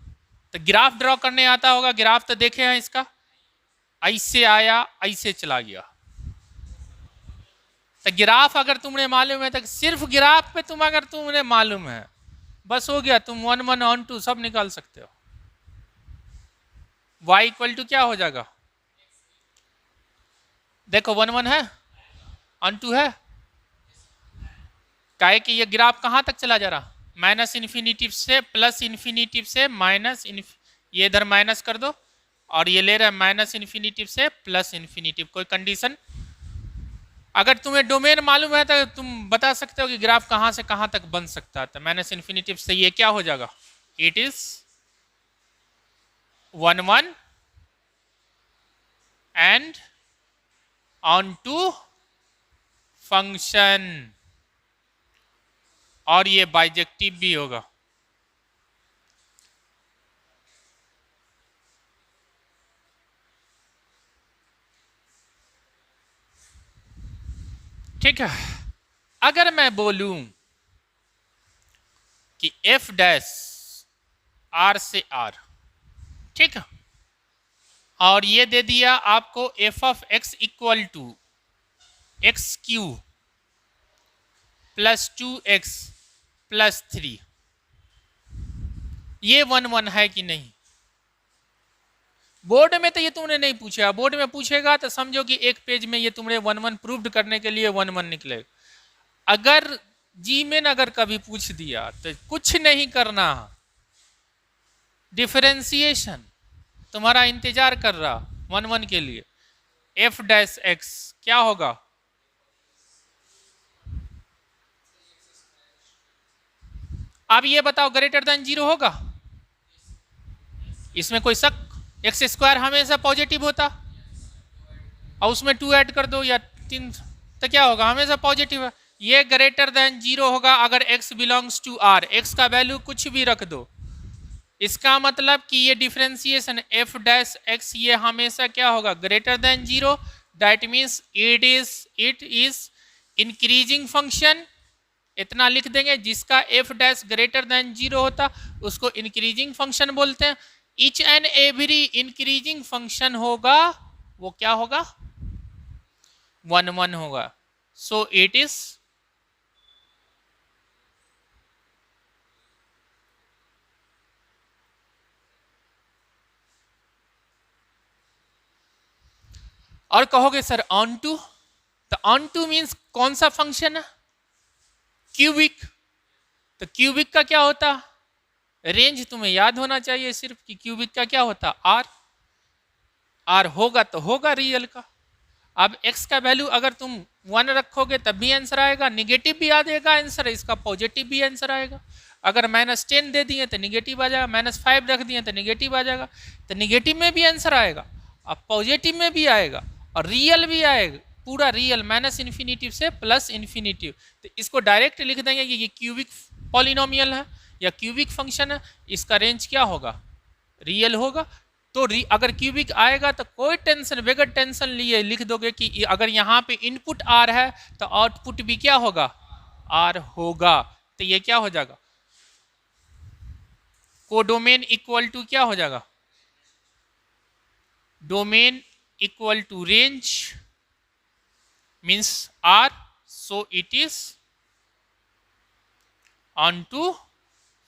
तो ग्राफ ड्रॉ करने आता होगा। ग्राफ तो देखे हैं इसका, ऐसे आया ऐसे चला गया। तो ग्राफ अगर तुमने मालूम है, तो सिर्फ ग्राफ पे तुमने मालूम है, बस हो गया, तुम 1 1 ऑन 2 सब निकाल सकते हो। y इक्वल टू क्या हो जाएगा, देखो 1 1 है, ऑन 2 है, काहे कि ये ग्राफ कहां तक चला जा रहा, माइनस इन्फिनिटिव से प्लस इन्फिनिटिव से माइनस, ये इधर माइनस कर दो, और ये ले रहा है माइनस इन्फिनिटिव से प्लस इन्फिनिटिव। कोई कंडीशन, अगर तुम्हें डोमेन मालूम है तो तुम बता सकते हो कि ग्राफ कहां से कहां तक बन सकता है। तो माइनस इन्फिनिटिव से ये क्या हो जाएगा, it is 1 1 and on to function, और ये बाइजेक्टिव भी होगा। ठीक है, अगर मैं बोलूं कि f डैश r से r, ठीक है, और ये दे दिया आपको f of x equal to x cube plus 2x plus 3, ये 1 1 है कि नहीं। बोर्ड में तो ये तुमने नहीं पूछा, बोर्ड में पूछेगा तो समझो कि एक पेज में ये तुमने 1 1 प्रूव्ड करने के लिए 1 1 निकलेगा। अगर जी में अगर कभी पूछ दिया तो कुछ नहीं करना, डिफरेंशिएशन तुम्हारा इंतजार कर रहा 1 1 के लिए। f डैश x क्या होगा, अब ये बताओ ग्रेटर देन 0 होगा, इसमें कोई शक, एक्स स्क्वायर हमेशा पॉजिटिव होता, और उसमें 2 ऐड कर दो या 3 तो क्या होगा, हमेशा पॉजिटिव है। ये ग्रेटर देन 0 होगा अगर x belongs to r, x का वैल्यू कुछ भी रख दो। इसका मतलब कि ये डिफरेंशिएशन f डैश x ये हमेशा क्या होगा, greater than 0। That means it is increasing function, इतना लिख देंगे। जिसका f डैश ग्रेटर देन 0 होता उसको इंक्रीजिंग फंक्शन बोलते हैं। Each and every increasing function होगा वो क्या होगा, 1 1 होगा। सो इट इज और कहोगे सर ऑन टू, तो ऑन टू मीन्स कौन सा फंक्शन है, क्यूबिक। तो क्यूबिक का क्या होता, रेंज तुम्हें याद होना चाहिए सिर्फ कि क्यूबिक का क्या होता, आर होगा तो होगा रियल का। अब x का वैल्यू अगर तुम 1 रखोगे तब भी आंसर आएगा, निगेटिव भी आ जाएगा आंसर, इसका पॉजिटिव भी आंसर आएगा। अगर -10 दे दिए तो निगेटिव आ जाएगा, -5 रख दिए तो निगेटिव आ जाएगा, तो निगेटिव में भी आंसर आएगा, अब पॉजिटिव में भी आएगा, और रियल भी आएगा, पूरा रियल माइनस इन्फिनिटिव से प्लस इन्फिनिटिव। तो इसको डायरेक्ट लिख देंगे कि ये क्यूबिक पॉलिनोमियल है या क्यूबिक फंक्शन है। इसका रेंज क्या होगा, रियल होगा। तो अगर क्यूबिक आएगा तो कोई टेंशन, बगैर टेंशन लिए लिख दोगे कि अगर यहाँ पे इनपुट आर है तो आउटपुट भी क्या होगा, आर होगा। तो ये क्या हो जाएगा, कोडोमेन इक्वल टू क्या हो जाएगा, domain equal to range means R, so it is on to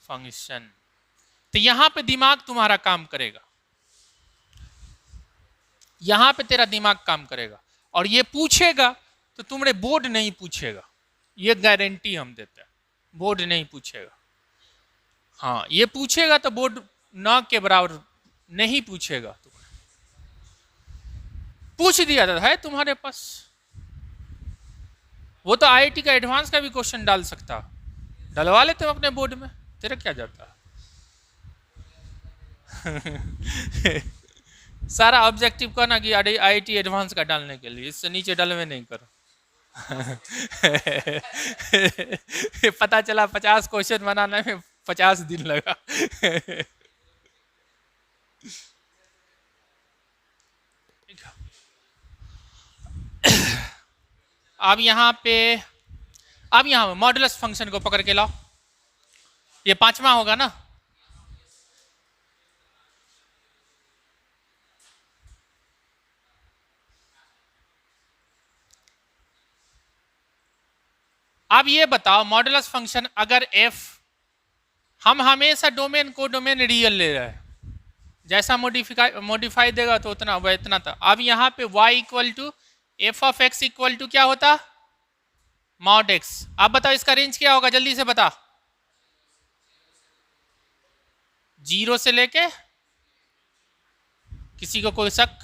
function. तो यहां पे दिमाग तुम्हारा काम करेगा, यहां पे तेरा दिमाग काम करेगा। और ये पूछेगा तो तुमने बोर्ड नहीं पूछेगा, ये गारंटी हम देते हैं, बोर्ड नहीं पूछेगा। हाँ ये पूछेगा तो बोर्ड ना के बराबर नहीं पूछेगा, पूछ दिया था है तुम्हारे पास। वो तो आईआईटी का एडवांस का भी क्वेश्चन डाल सकता, डलवा लेते हो अपने बोर्ड में, तेरा क्या जाता सारा ऑब्जेक्टिव कहना कि आईआईटी एडवांस का डालने के लिए, इससे नीचे डलवे नहीं करो। पता चला 50 क्वेश्चन बनाने में 50 दिन लगा। अब यहाँ पे, अब यहाँ मॉडुलस फंक्शन को पकड़ के लाओ, ये 5वां होगा ना। अब ये बताओ मॉडुलस फंक्शन अगर f, हम हमेशा डोमेन को डोमेन रियल ले रहे हैं, जैसा मॉडिफाई देगा तो उतना वह इतना था। अब यहाँ पे y equal to f of x equal to क्या होता, मॉड x। अब बताओ इसका रेंज क्या होगा, जल्दी से बता। 0 से लेके, किसी को कोई शक?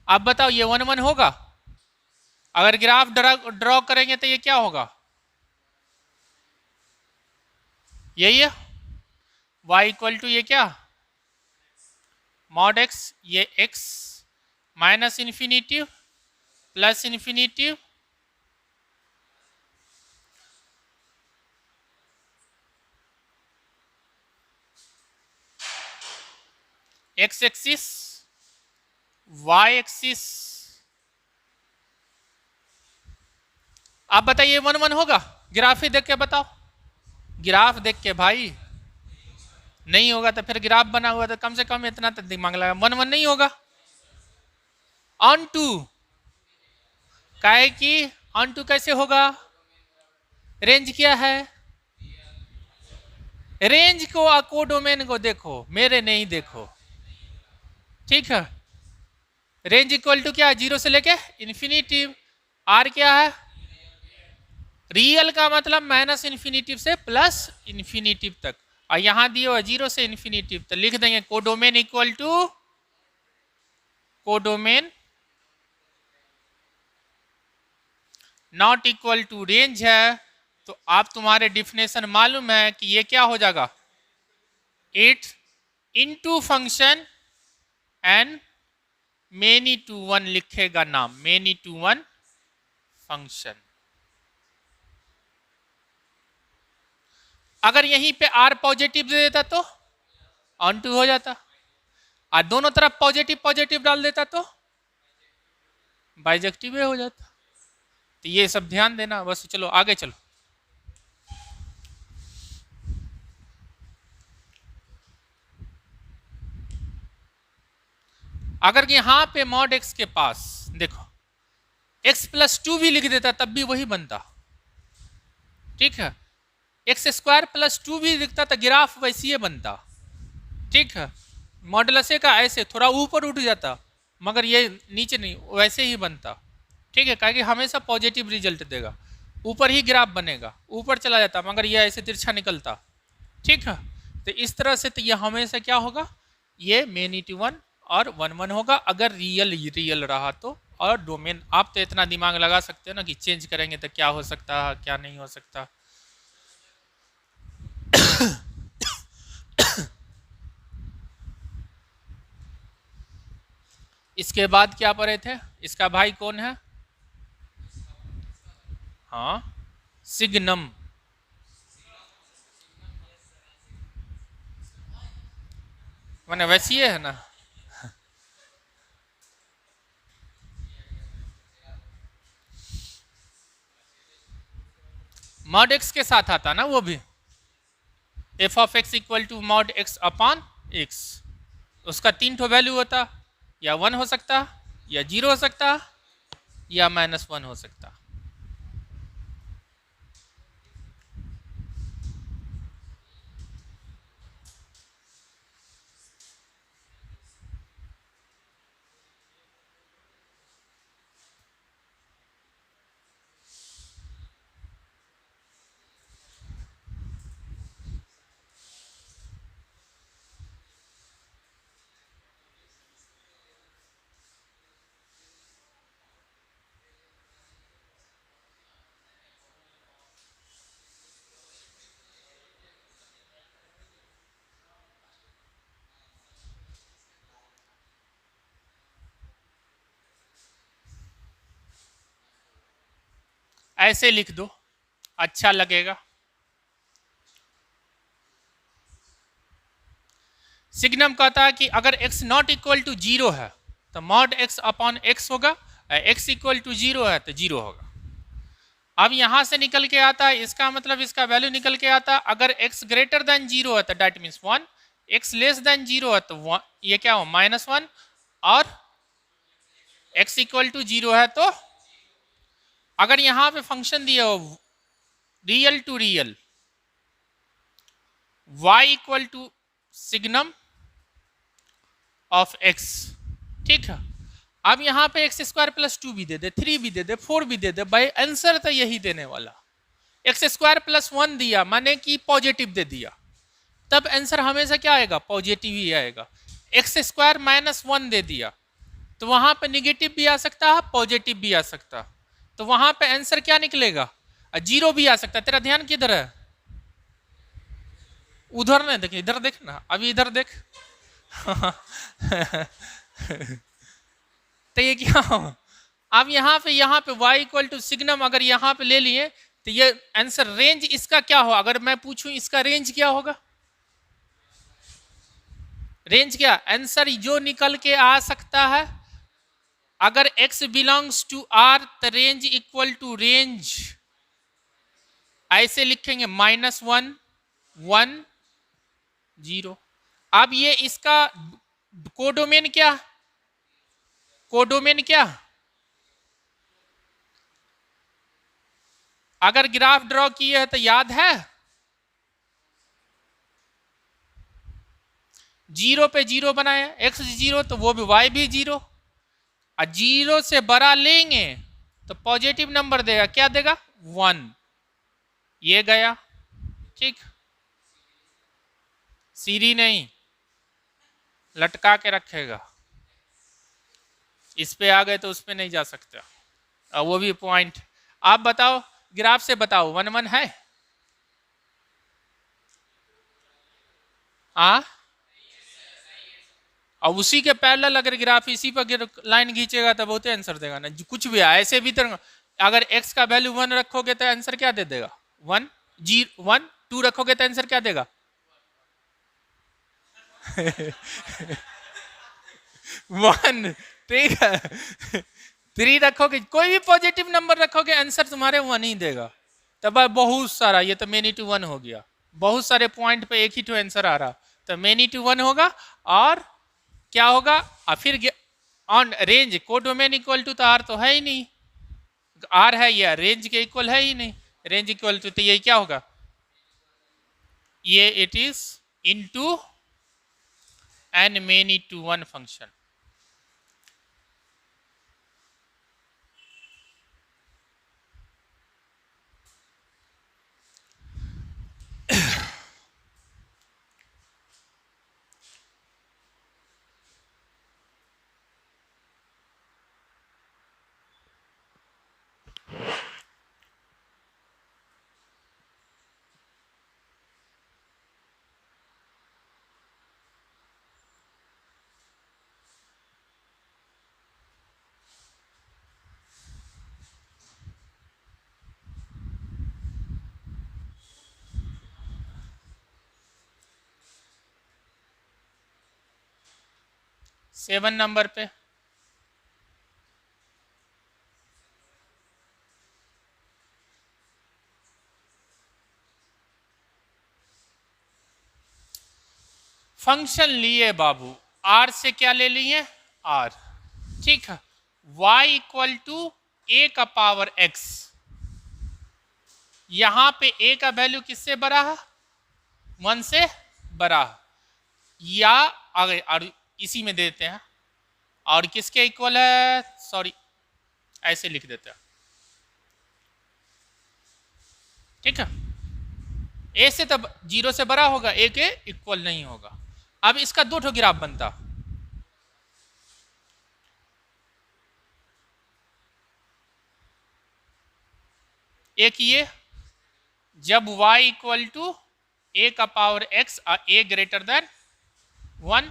अब बताओ ये 1 1 होगा, अगर ग्राफ ड्रॉ करेंगे तो ये क्या होगा, यही है y इक्वल टू ये क्या, मॉड x, ये x minus infinity plus infinity x axis y axis. आप बताइए 1 1 होगा, ग्राफ ही देख के बताओ, ग्राफ देख के भाई। नहीं होगा तो फिर ग्राफ बना हुआ तो कम से कम इतना तो दिमाग लगा, 1 1 नहीं होगा। ऑन टू काहे कि ऑन टू कैसे होगा, रेंज क्या है, रेंज को कोडोमेन को देखो, मेरे नहीं देखो, ठीक है। रेंज इक्वल टू क्या, 0 से लेके इन्फिनिटी। आर क्या है, रियल का मतलब माइनस इन्फिनिटी से प्लस इन्फिनिटी तक, और यहां दिए हुआ 0 से इन्फिनिटी, तो लिख देंगे codomain equal to, codomain not equal to range है। तो आप तुम्हारे डिफिनेशन मालूम है कि ये क्या हो जाएगा, 8 into function and many to 1 लिखेगा नाम, मेनी टू 1 फंक्शन। अगर यहीं पे आर पॉजिटिव दे देता तो ऑन टू हो जाता, और दोनों तरफ पॉजिटिव पॉजिटिव डाल देता तो बाइजेक्टिव हो जाता। तो ये सब ध्यान देना बस। चलो आगे चलो। अगर यहां पे मॉड x के पास देखो x प्लस 2 भी लिख देता तब भी वही बनता, ठीक है। एक्स स्क्वायर प्लस 2 भी लिखता तो ग्राफ वैसे ही बनता, ठीक है। मॉडुलस का ऐसे थोड़ा ऊपर उठ जाता, मगर ये नीचे नहीं, वैसे ही बनता, ठीक है। क्योंकि हमेशा पॉजिटिव रिजल्ट देगा, ऊपर ही ग्राफ बनेगा, ऊपर चला जाता, मगर ये ऐसे तिरछा निकलता, ठीक है। तो इस तरह से तो ये हमेशा क्या होगा, ये मेनी टू 1 और 1 1 होगा, अगर रियल रहा तो। और डोमेन आप तो इतना दिमाग लगा सकते हो ना कि चेंज करेंगे तो क्या हो सकता है, क्या नहीं हो सकता। इसके बाद क्या पढ़े थे, इसका भाई कौन है, हाँ सिग्नम। मैंने वैसी है ना। मॉड एक्स के साथ आता ना वो भी, f of x equal to mod x upon x. उसका 3 ठो वैल्यू होता, या 1 हो सकता, या 0 हो सकता, या -1 हो सकता। ऐसे लिख दो, अच्छा लगेगा। सिग्नम कहता है कि अगर x नॉट इक्वल टू 0 है तो मॉड x अपॉन एक्स होगा, x इक्वल टू 0 है तो 0 होगा। अब यहां से निकल के आता है, इसका मतलब इसका वैल्यू निकल के आता है, अगर x ग्रेटर देन 0 है तो that means 1, x less than 0 है तो 1, ये क्या हो -1, और x इक्वल टू 0 है तो, अगर यहां पे फंक्शन दिया हो real to real, y equal to signum of x, ठीक है। अब यहां पे एक्स स्क्वायर प्लस 2 भी दे दे, 3 भी दे दे, 4 भी दे दे, भाई आंसर तो यही देने वाला। एक्स स्क्वायर प्लस 1 दिया माने कि पॉजिटिव दे दिया, तब आंसर हमेशा क्या आएगा, पॉजिटिव ही आएगा। एक्स स्क्वायर -1 दे दिया तो वहां पे निगेटिव भी आ सकता है, पॉजिटिव भी आ सकता, तो वहां पे आंसर क्या निकलेगा, 0 भी आ सकता। तेरा ध्यान किधर है, उधर नहीं देख, इधर देख ना, अभी इधर देख। तो ये क्या हो, अब यहाँ पे y इक्वल टू सिग्नम अगर यहाँ पे ले लिए तो ये आंसर रेंज इसका क्या हो, अगर मैं पूछूं इसका रेंज क्या होगा, रेंज क्या, आंसर जो निकल के आ सकता है, अगर x बिलोंग्स टू r तो रेंज इक्वल टू रेंज, ऐसे लिखेंगे -1 1 0। अब ये इसका कोडोमेन क्या, कोडोमेन क्या, अगर ग्राफ ड्रॉ किए है तो याद है, 0 पे 0 बनाया, x 0 तो वो भी y भी 0, और 0 से बड़ा लेंगे तो पॉजिटिव नंबर देगा, क्या देगा 1, ये गया, ठीक। सीधी नहीं, लटका के रखेगा, इस पे आ गए तो उस पे नहीं जा सकता, और वो भी पॉइंट। आप बताओ, ग्राफ से बताओ 1 1 है, और उसी के पैरेलल अगर ग्राफ इसी पर लाइन खींचेगा तो बहुत आंसर देगा ना, कुछ भी है ऐसे भी तो, अगर x का वैल्यू 1 रखोगे तो आंसर क्या दे देगा 1, 1 2 रखोगे तो आंसर क्या देगा 1, ठीक है। 3 रखोगे, कोई भी पॉजिटिव नंबर रखोगे आंसर तुम्हारे 1 ही देगा। तब बहुत सारा, ये तो मेनी टू 1 हो गया, बहुत सारे पॉइंट पे एक ही तो आंसर आ रहा, तो मेनी टू 1 होगा। और क्या होगा, और फिर ऑन रेंज को डोमेन इक्वल टू तो आर तो है ही नहीं, आर है ये रेंज के इक्वल है ही नहीं, रेंज इक्वल टू तो ये क्या होगा, ये it is into and many to 1 function. 7 number पे। फंक्शन लिए बाबू, आर से क्या ले लिए, आर, ठीक है। y इक्वल टू ए का पावर x, यहां पे a का वैल्यू किससे बड़ा है, 1 से बड़ा है, या आगे और इसी में देते हैं, और किसके इक्वल है, सॉरी ऐसे लिख देते हैं, ठीक है। ए से तब 0 से बड़ा होगा, ए के इक्वल नहीं होगा। अब इसका दो ठो ग्राफ बनता, एक ये जब y इक्वल टू ए का पावर x और a ग्रेटर देन 1,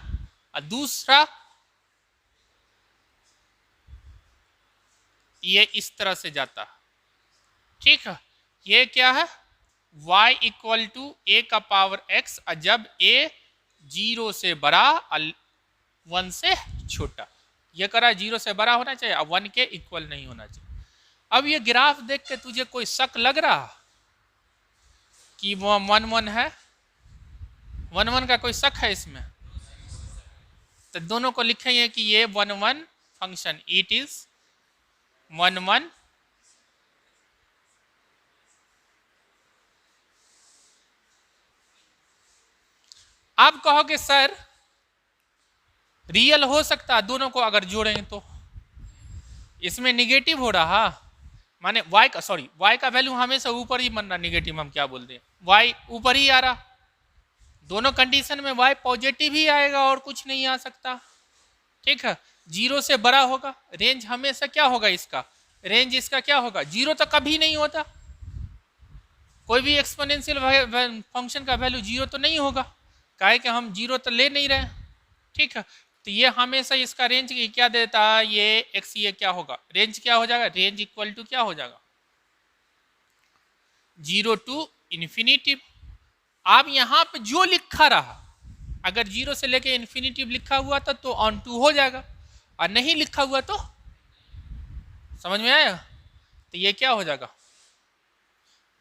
और दूसरा ये इस तरह से जाता, ठीक है। ये क्या है, y इक्वल टू ए का पावर x और जब a 0 से बड़ा और 1 से छोटा, ये करा 0 से बड़ा होना चाहिए और 1 के इक्वल नहीं होना चाहिए। अब ये ग्राफ देख के तुझे कोई शक लग रहा कि वो 1-1 है, 1-1 का कोई शक है इसमें, तो दोनों को लिखेंगे कि ये 1-1 फंक्शन, इट इज 1-1 आप कहोगे सर रियल हो सकता, दोनों को अगर जोड़ेंगे तो इसमें निगेटिव हो रहा, माने y का, सॉरी y का वैल्यू हमेशा ऊपर ही बन रहा, निगेटिव हम क्या बोलते हैं, y ऊपर ही आ रहा, दोनों कंडीशन में y पॉजिटिव ही आएगा और कुछ नहीं आ सकता, ठीक है। 0 से बड़ा होगा, रेंज हमेशा क्या होगा इसका, रेंज इसका क्या होगा, 0 तो कभी नहीं होता, कोई भी एक्सपोनेंशियल फंक्शन का वैल्यू 0 तो नहीं होगा, काहे कि हम 0 तो ले नहीं रहे, ठीक है। तो ये हमेशा इसका रेंज क्या देता है, ये x, ये क्या होगा, रेंज क्या हो जाएगा, रेंज इक्वल टू क्या हो जाएगा, 0 टू इन्फिनिटिव। आप यहाँ पे जो लिखा रहा, अगर 0 से लेके इन्फिनिटिव लिखा हुआ था तो ऑन टू हो जाएगा, और नहीं लिखा हुआ तो, समझ में आया, तो ये क्या हो जाएगा,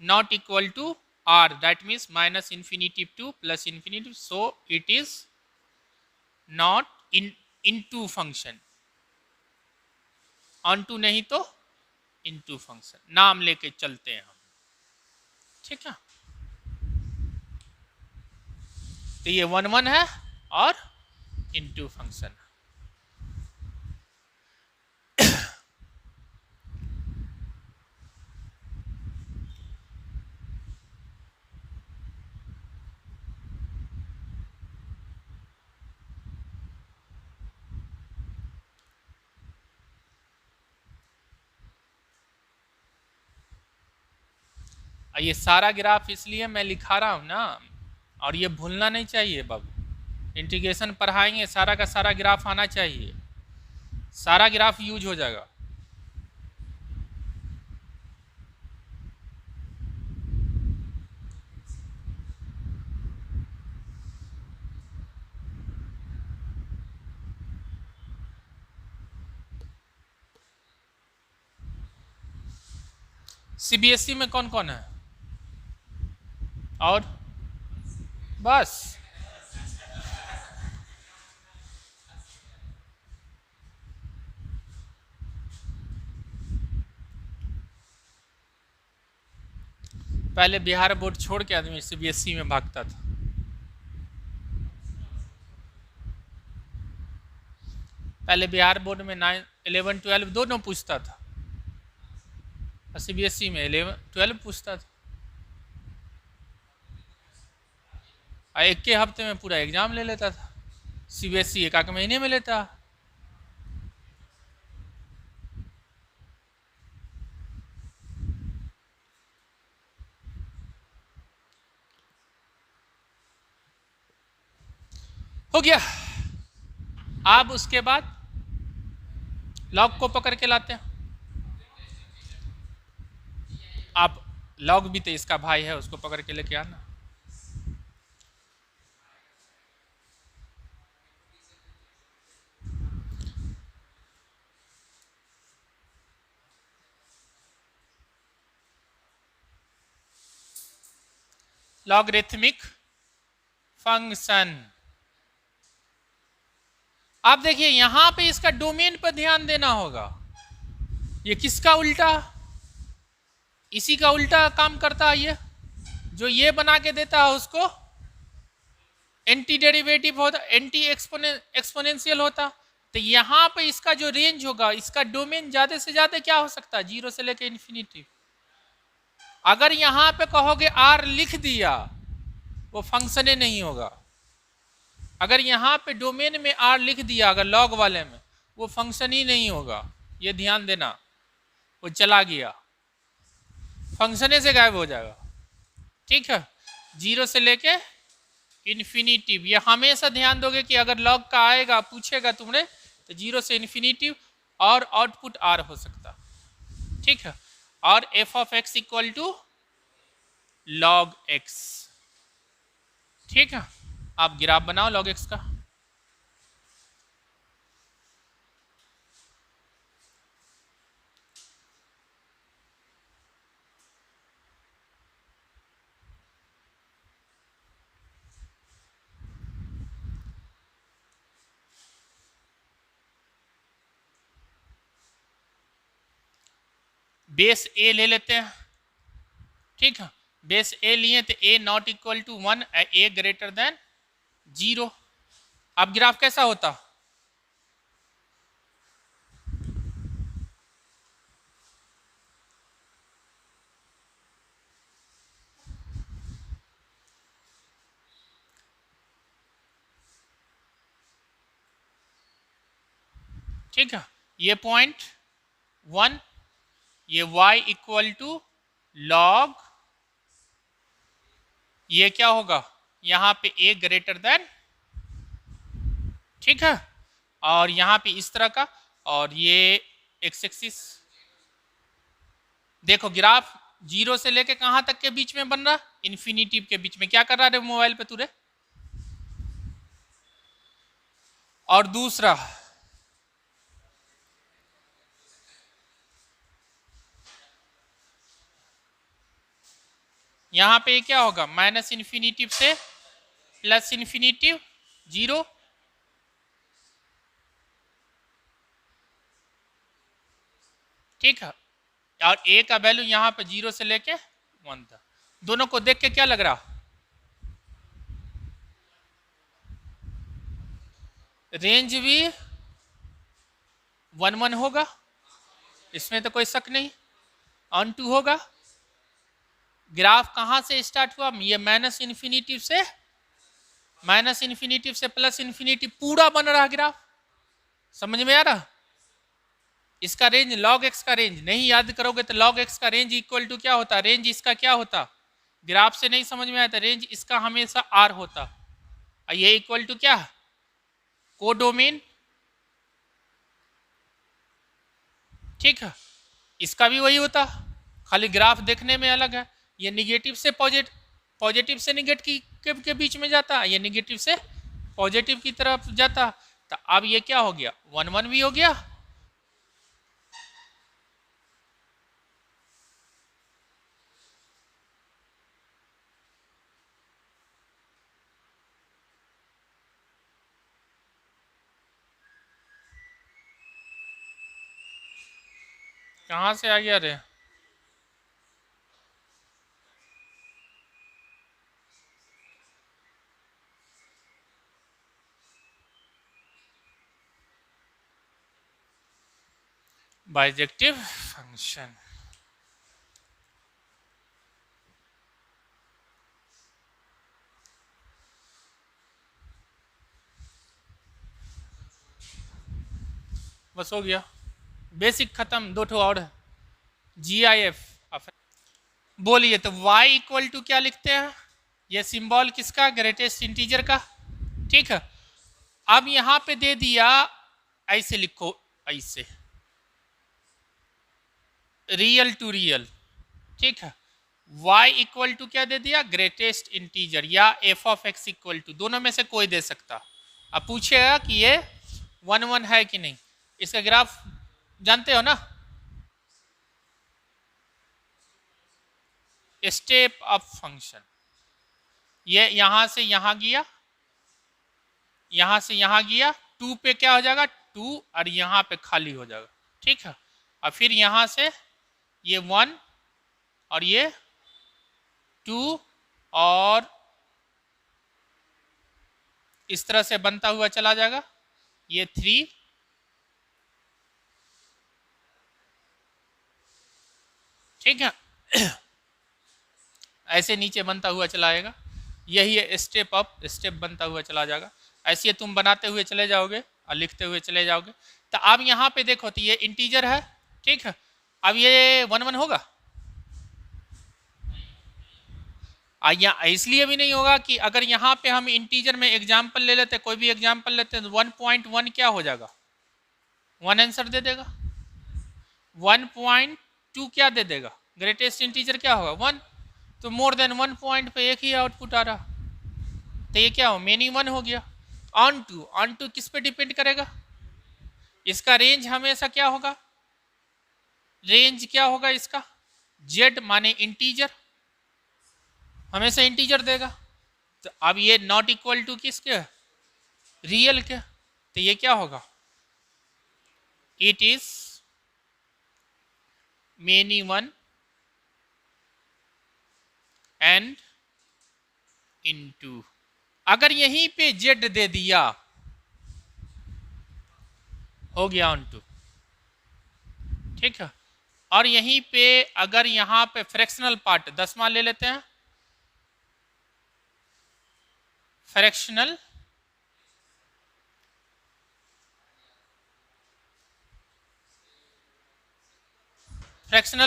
not equal to r, that means minus infinitive to plus infinitive, so it is not into function, on to नहीं तो इनटू फंक्शन, नाम लेके चलते हैं हम, ठीक है। तो ये 1-1 है और इनटू फंक्शन। ये सारा ग्राफ इसलिए मैं लिखा रहा हूँ ना, और ये भूलना नहीं चाहिए बाबू, इंटीग्रेशन पढ़ाएंगे सारा का सारा ग्राफ आना चाहिए, सारा ग्राफ यूज हो जाएगा। सीबीएसई में कौन कौन है, और बस पहले बिहार बोर्ड छोड़ के आदमी सीबीएसई में भागता था, पहले बिहार बोर्ड में 9, 11, 12 दोनों पूछता था, और सीबीएसई में 11, 12 पूछता था, और एक के हफ्ते में पूरा एग्जाम ले लेता था, सीबीएसई एक आध महीने में लेता। हो गया, आप उसके बाद लॉग को पकड़ के लाते हैं, आप लॉग भी तो इसका भाई है, उसको पकड़ के लेके आना, लॉगरिथमिक फंक्शन। आप देखिए यहां पे इसका डोमेन पर ध्यान देना होगा। ये किसका उल्टा, इसी का उल्टा काम करता है। ये जो ये बना के देता है उसको एंटी डेरिवेटिव होता, एंटी एक्सपोनेंशियल होता। तो यहाँ पे इसका जो रेंज होगा, इसका डोमेन ज्यादा से ज्यादा क्या हो सकता है, 0 से लेकर इन्फिनिटी। अगर यहाँ पे कहोगे r लिख दिया वो फंक्शन नहीं होगा। अगर यहाँ पे डोमेन में r लिख दिया अगर लॉग वाले में, वो फंक्शन ही नहीं होगा। ये ध्यान देना, वो चला गया, फंक्शन से गायब हो जाएगा। ठीक है, 0 से लेके इन्फिनिटिव। ये हमेशा ध्यान दोगे कि अगर लॉग का आएगा पूछेगा तुमने तो 0 से इन्फिनिटिव और आउटपुट r हो सकता। ठीक है, और f of x equal to log x। ठीक है, आप ग्राफ बनाओ लॉग x का। बेस a ले लेते हैं। ठीक है, बेस a लिए तो a not equal to 1, a greater than 0। अब ग्राफ कैसा होता, ठीक है, ये पॉइंट 1, ये y इक्वल टू लॉग, ये क्या होगा यहाँ पे a ग्रेटर देन, ठीक है, और यहाँ पे इस तरह का, और ये एक्स एक्सिस। देखो ग्राफ 0 से लेके कहां तक के बीच में बन रहा, इन्फिनिटिव के बीच में। क्या कर रहा है मोबाइल पे तुरे। और दूसरा यहां पे क्या होगा, माइनस इन्फिनिटिव से प्लस इन्फिनिटिव 0। ठीक है, और a का वैल्यू यहां पे 0 से लेके 1 था। दोनों को देख के क्या लग रहा, रेंज भी 1 1 होगा, इसमें तो कोई शक नहीं। ऑन टू होगा। ग्राफ कहां से स्टार्ट हुआ, ये माइनस इन्फिनिटिव से प्लस इन्फिनिटिव पूरा बन रहा ग्राफ। समझ में आ रहा, इसका रेंज लॉग एक्स का रेंज नहीं याद करोगे तो लॉग एक्स का रेंज इक्वल टू क्या होता, रेंज इसका क्या होता, ग्राफ से नहीं समझ में आया था, रेंज इसका हमेशा आर होता। ये इक्वल टू क्या, कोडोमेन। ठीक है, इसका भी वही होता, खाली ग्राफ देखने में अलग है। ये निगेटिव से पॉजिटिव से निगेटिव के बीच में जाता, ये निगेटिव से पॉजिटिव की तरफ जाता। तो अब ये क्या हो गया, 1 1 भी हो गया। कहां से आ गया रे, बाइजेक्टिव फंक्शन। बस हो गया, बेसिक खत्म। दो ठो और GIF। बोलिए तो y इक्वल टू क्या लिखते हैं, ये सिंबल किसका, ग्रेटेस्ट इंटीजर का। ठीक है, अब यहां पे दे दिया, ऐसे लिखो, ऐसे रियल टू रियल। ठीक है, y इक्वल टू क्या दे दिया, ग्रेटेस्ट इंटीजर, या f of x equal to, दोनों में से कोई दे सकता। अब पूछेगा कि ये 1 1 है कि नहीं। इसका ग्राफ जानते हो ना, स्टेप अप फंक्शन। ये यहां से यहां गया, यहां से यहां गया, 2 पे क्या हो जाएगा 2 और यहां पे खाली हो जाएगा, ठीक है। और फिर यहां से ये 1 और ये 2 और इस तरह से बनता हुआ चला जाएगा, ये 3, ठीक है। ऐसे नीचे बनता हुआ चला आएगा, यही है स्टेप अप स्टेप बनता हुआ चला जाएगा। ऐसे तुम बनाते हुए चले जाओगे और लिखते हुए चले जाओगे। तो अब यहाँ पे देखो तो ये इंटीजर है, ठीक है। अब ये 1 1 होगा, इसलिए भी नहीं होगा कि अगर यहाँ पे हम इंटीजर में एग्जाम्पल ले लेते, कोई भी एग्जाम्पल लेते तो 1.1 क्या हो जाएगा, 1 आंसर दे देगा। 1.2 क्या दे देगा, ग्रेटेस्ट इंटीजर क्या होगा 1, तो मोर देन 1 पॉइंट पे एक ही आउटपुट आ रहा, तो ये क्या हो मेनी 1 हो गया। ऑन टू किस पे डिपेंड करेगा, इसका रेंज हमेशा क्या होगा, रेंज क्या होगा इसका, जेड माने इंटीजर, हमेशा इंटीजर देगा। तो अब ये नॉट इक्वल टू किसके, रियल के, तो ये क्या होगा, it is many 1 and into. अगर यहीं पे जेड दे दिया हो गया ऑन टू, ठीक है। और यहीं पे अगर यहां पे फ्रैक्शनल पार्ट 10वां ले लेते हैं, फ्रैक्शनल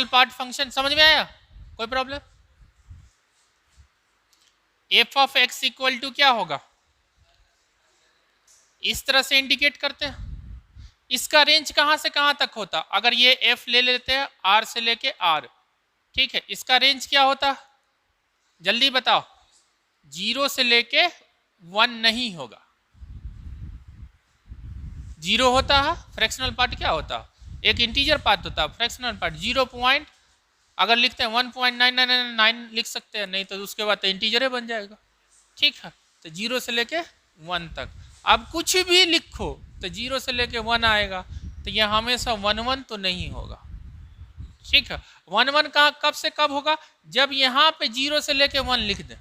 पार्ट फंक्शन समझ में आया, कोई problem. F of x equal to क्या होगा, इस तरह से इंडिकेट करते हैं। इसका रेंज कहां से कहां तक होता, अगर ये एफ ले लेते हैं आर से लेके आर, ठीक है। इसका रेंज क्या होता, जल्दी बताओ, 0 से लेके 1 नहीं होगा, 0 होता है। फ्रैक्शनल पार्ट क्या होता, एक इंटीजर पार्ट होता है, फ्रैक्शनल पार्ट 0 पॉइंट, अगर लिखते हैं 1.9999 लिख सकते हैं, नहीं तो उसके बाद तो इंटीजर बन जाएगा, ठीक है। तो 0 से लेके 1 तक, अब कुछ भी लिखो तो 0 से लेके 1 आएगा, तो यह हमेशा 1 1 तो नहीं होगा, ठीक है। 1 1 कहाँ कब से कब होगा, जब यहाँ पे 0 से लेके 1 लिख दें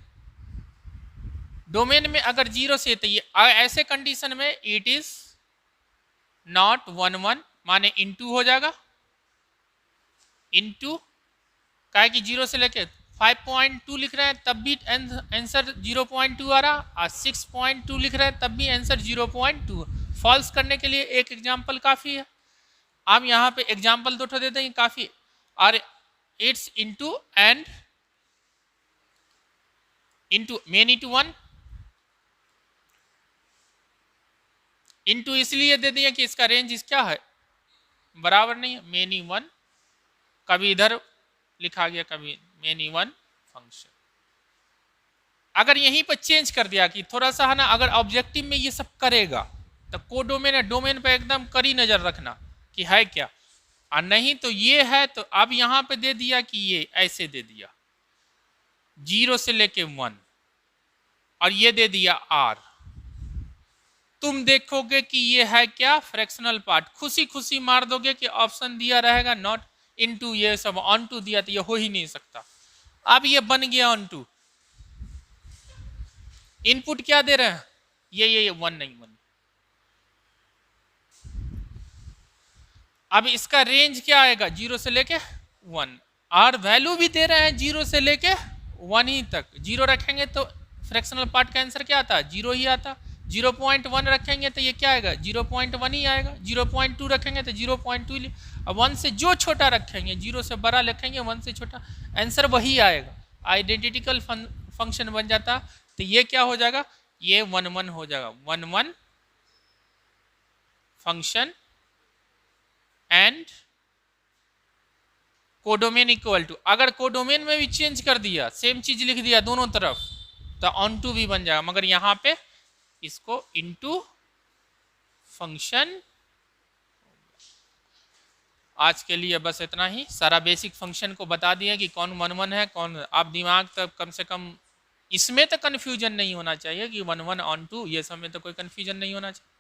डोमेन में, अगर 0 से, तो ये ऐसे कंडीशन में इट इज नॉट 1 1 माने इनटू हो जाएगा, इनटू क्या है कि 0 से लेके 5.2 लिख रहे हैं तब भी आंसर 0.2 आ रहा, और 6.2 लिख रहे हैं तब भी आंसर 0.2। फॉल्स करने के लिए एक एग्जाम्पल काफ़ी है, आप यहाँ पे एग्जाम्पल 2 दे देंगे काफ़ी। और it's into and into many to 1, into इसलिए दे दिए कि इसका रेंज क्या है, बराबर नहीं है, मेनी 1, कभी इधर लिखा गया कभी मेनी 1 फंक्शन। अगर यहीं पर चेंज कर दिया कि थोड़ा सा है ना, अगर ऑब्जेक्टिव में ये सब करेगा तो कोडोमेन है, डोमेन पे एकदम कड़ी नजर रखना कि है क्या, और नहीं तो ये है। तो अब यहां पे दे दिया कि ये ऐसे दे दिया 0 से लेके 1, और ये दे दिया आर, तुम देखोगे कि ये है क्या, फ्रैक्शनल पार्ट, खुशी खुशी मार दोगे कि ऑप्शन दिया रहेगा नॉट इनटू, ये सब ऑन टू दिया तो ये हो ही नहीं सकता। अब ये बन गया ऑन टू, इनपुट क्या दे रहे हैं, ये 1 नहीं 1। अब इसका रेंज क्या आएगा, 0 से लेके 1, और वैल्यू भी दे रहे हैं 0 से लेके 1 ही तक। 0 रखेंगे तो फ्रैक्शनल पार्ट का आंसर क्या आता, 0 ही आता। 0.1 रखेंगे तो ये क्या आएगा, 0.1 ही आएगा। 0.2 रखेंगे तो 0.2, अब 1 से जो छोटा रखेंगे, 0 से बड़ा रखेंगे 1 से छोटा, आंसर वही आएगा, आइडेंटिकल फंक्शन बन जाता। तो ये क्या हो जाएगा, ये 1 1 हो जाएगा, 1 1 function and codomain equal to. अगर कोडोमेन में भी चेंज कर दिया, सेम चीज लिख दिया दोनों तरफ, तो ऑन टू भी बन जाएगा, मगर यहां पे इसको इनटू फंक्शन। आज के लिए बस इतना ही, सारा बेसिक फंक्शन को बता दिया कि कौन 1 1 है कौन। आप दिमाग तक कम से कम इसमें तो कन्फ्यूजन नहीं होना चाहिए कि 1 1 ऑन 2, ये सब में तो कोई कन्फ्यूजन नहीं होना चाहिए।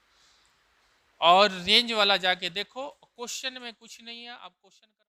और रेंज वाला जाके देखो, क्वेश्चन में कुछ नहीं है। अब क्वेश्चन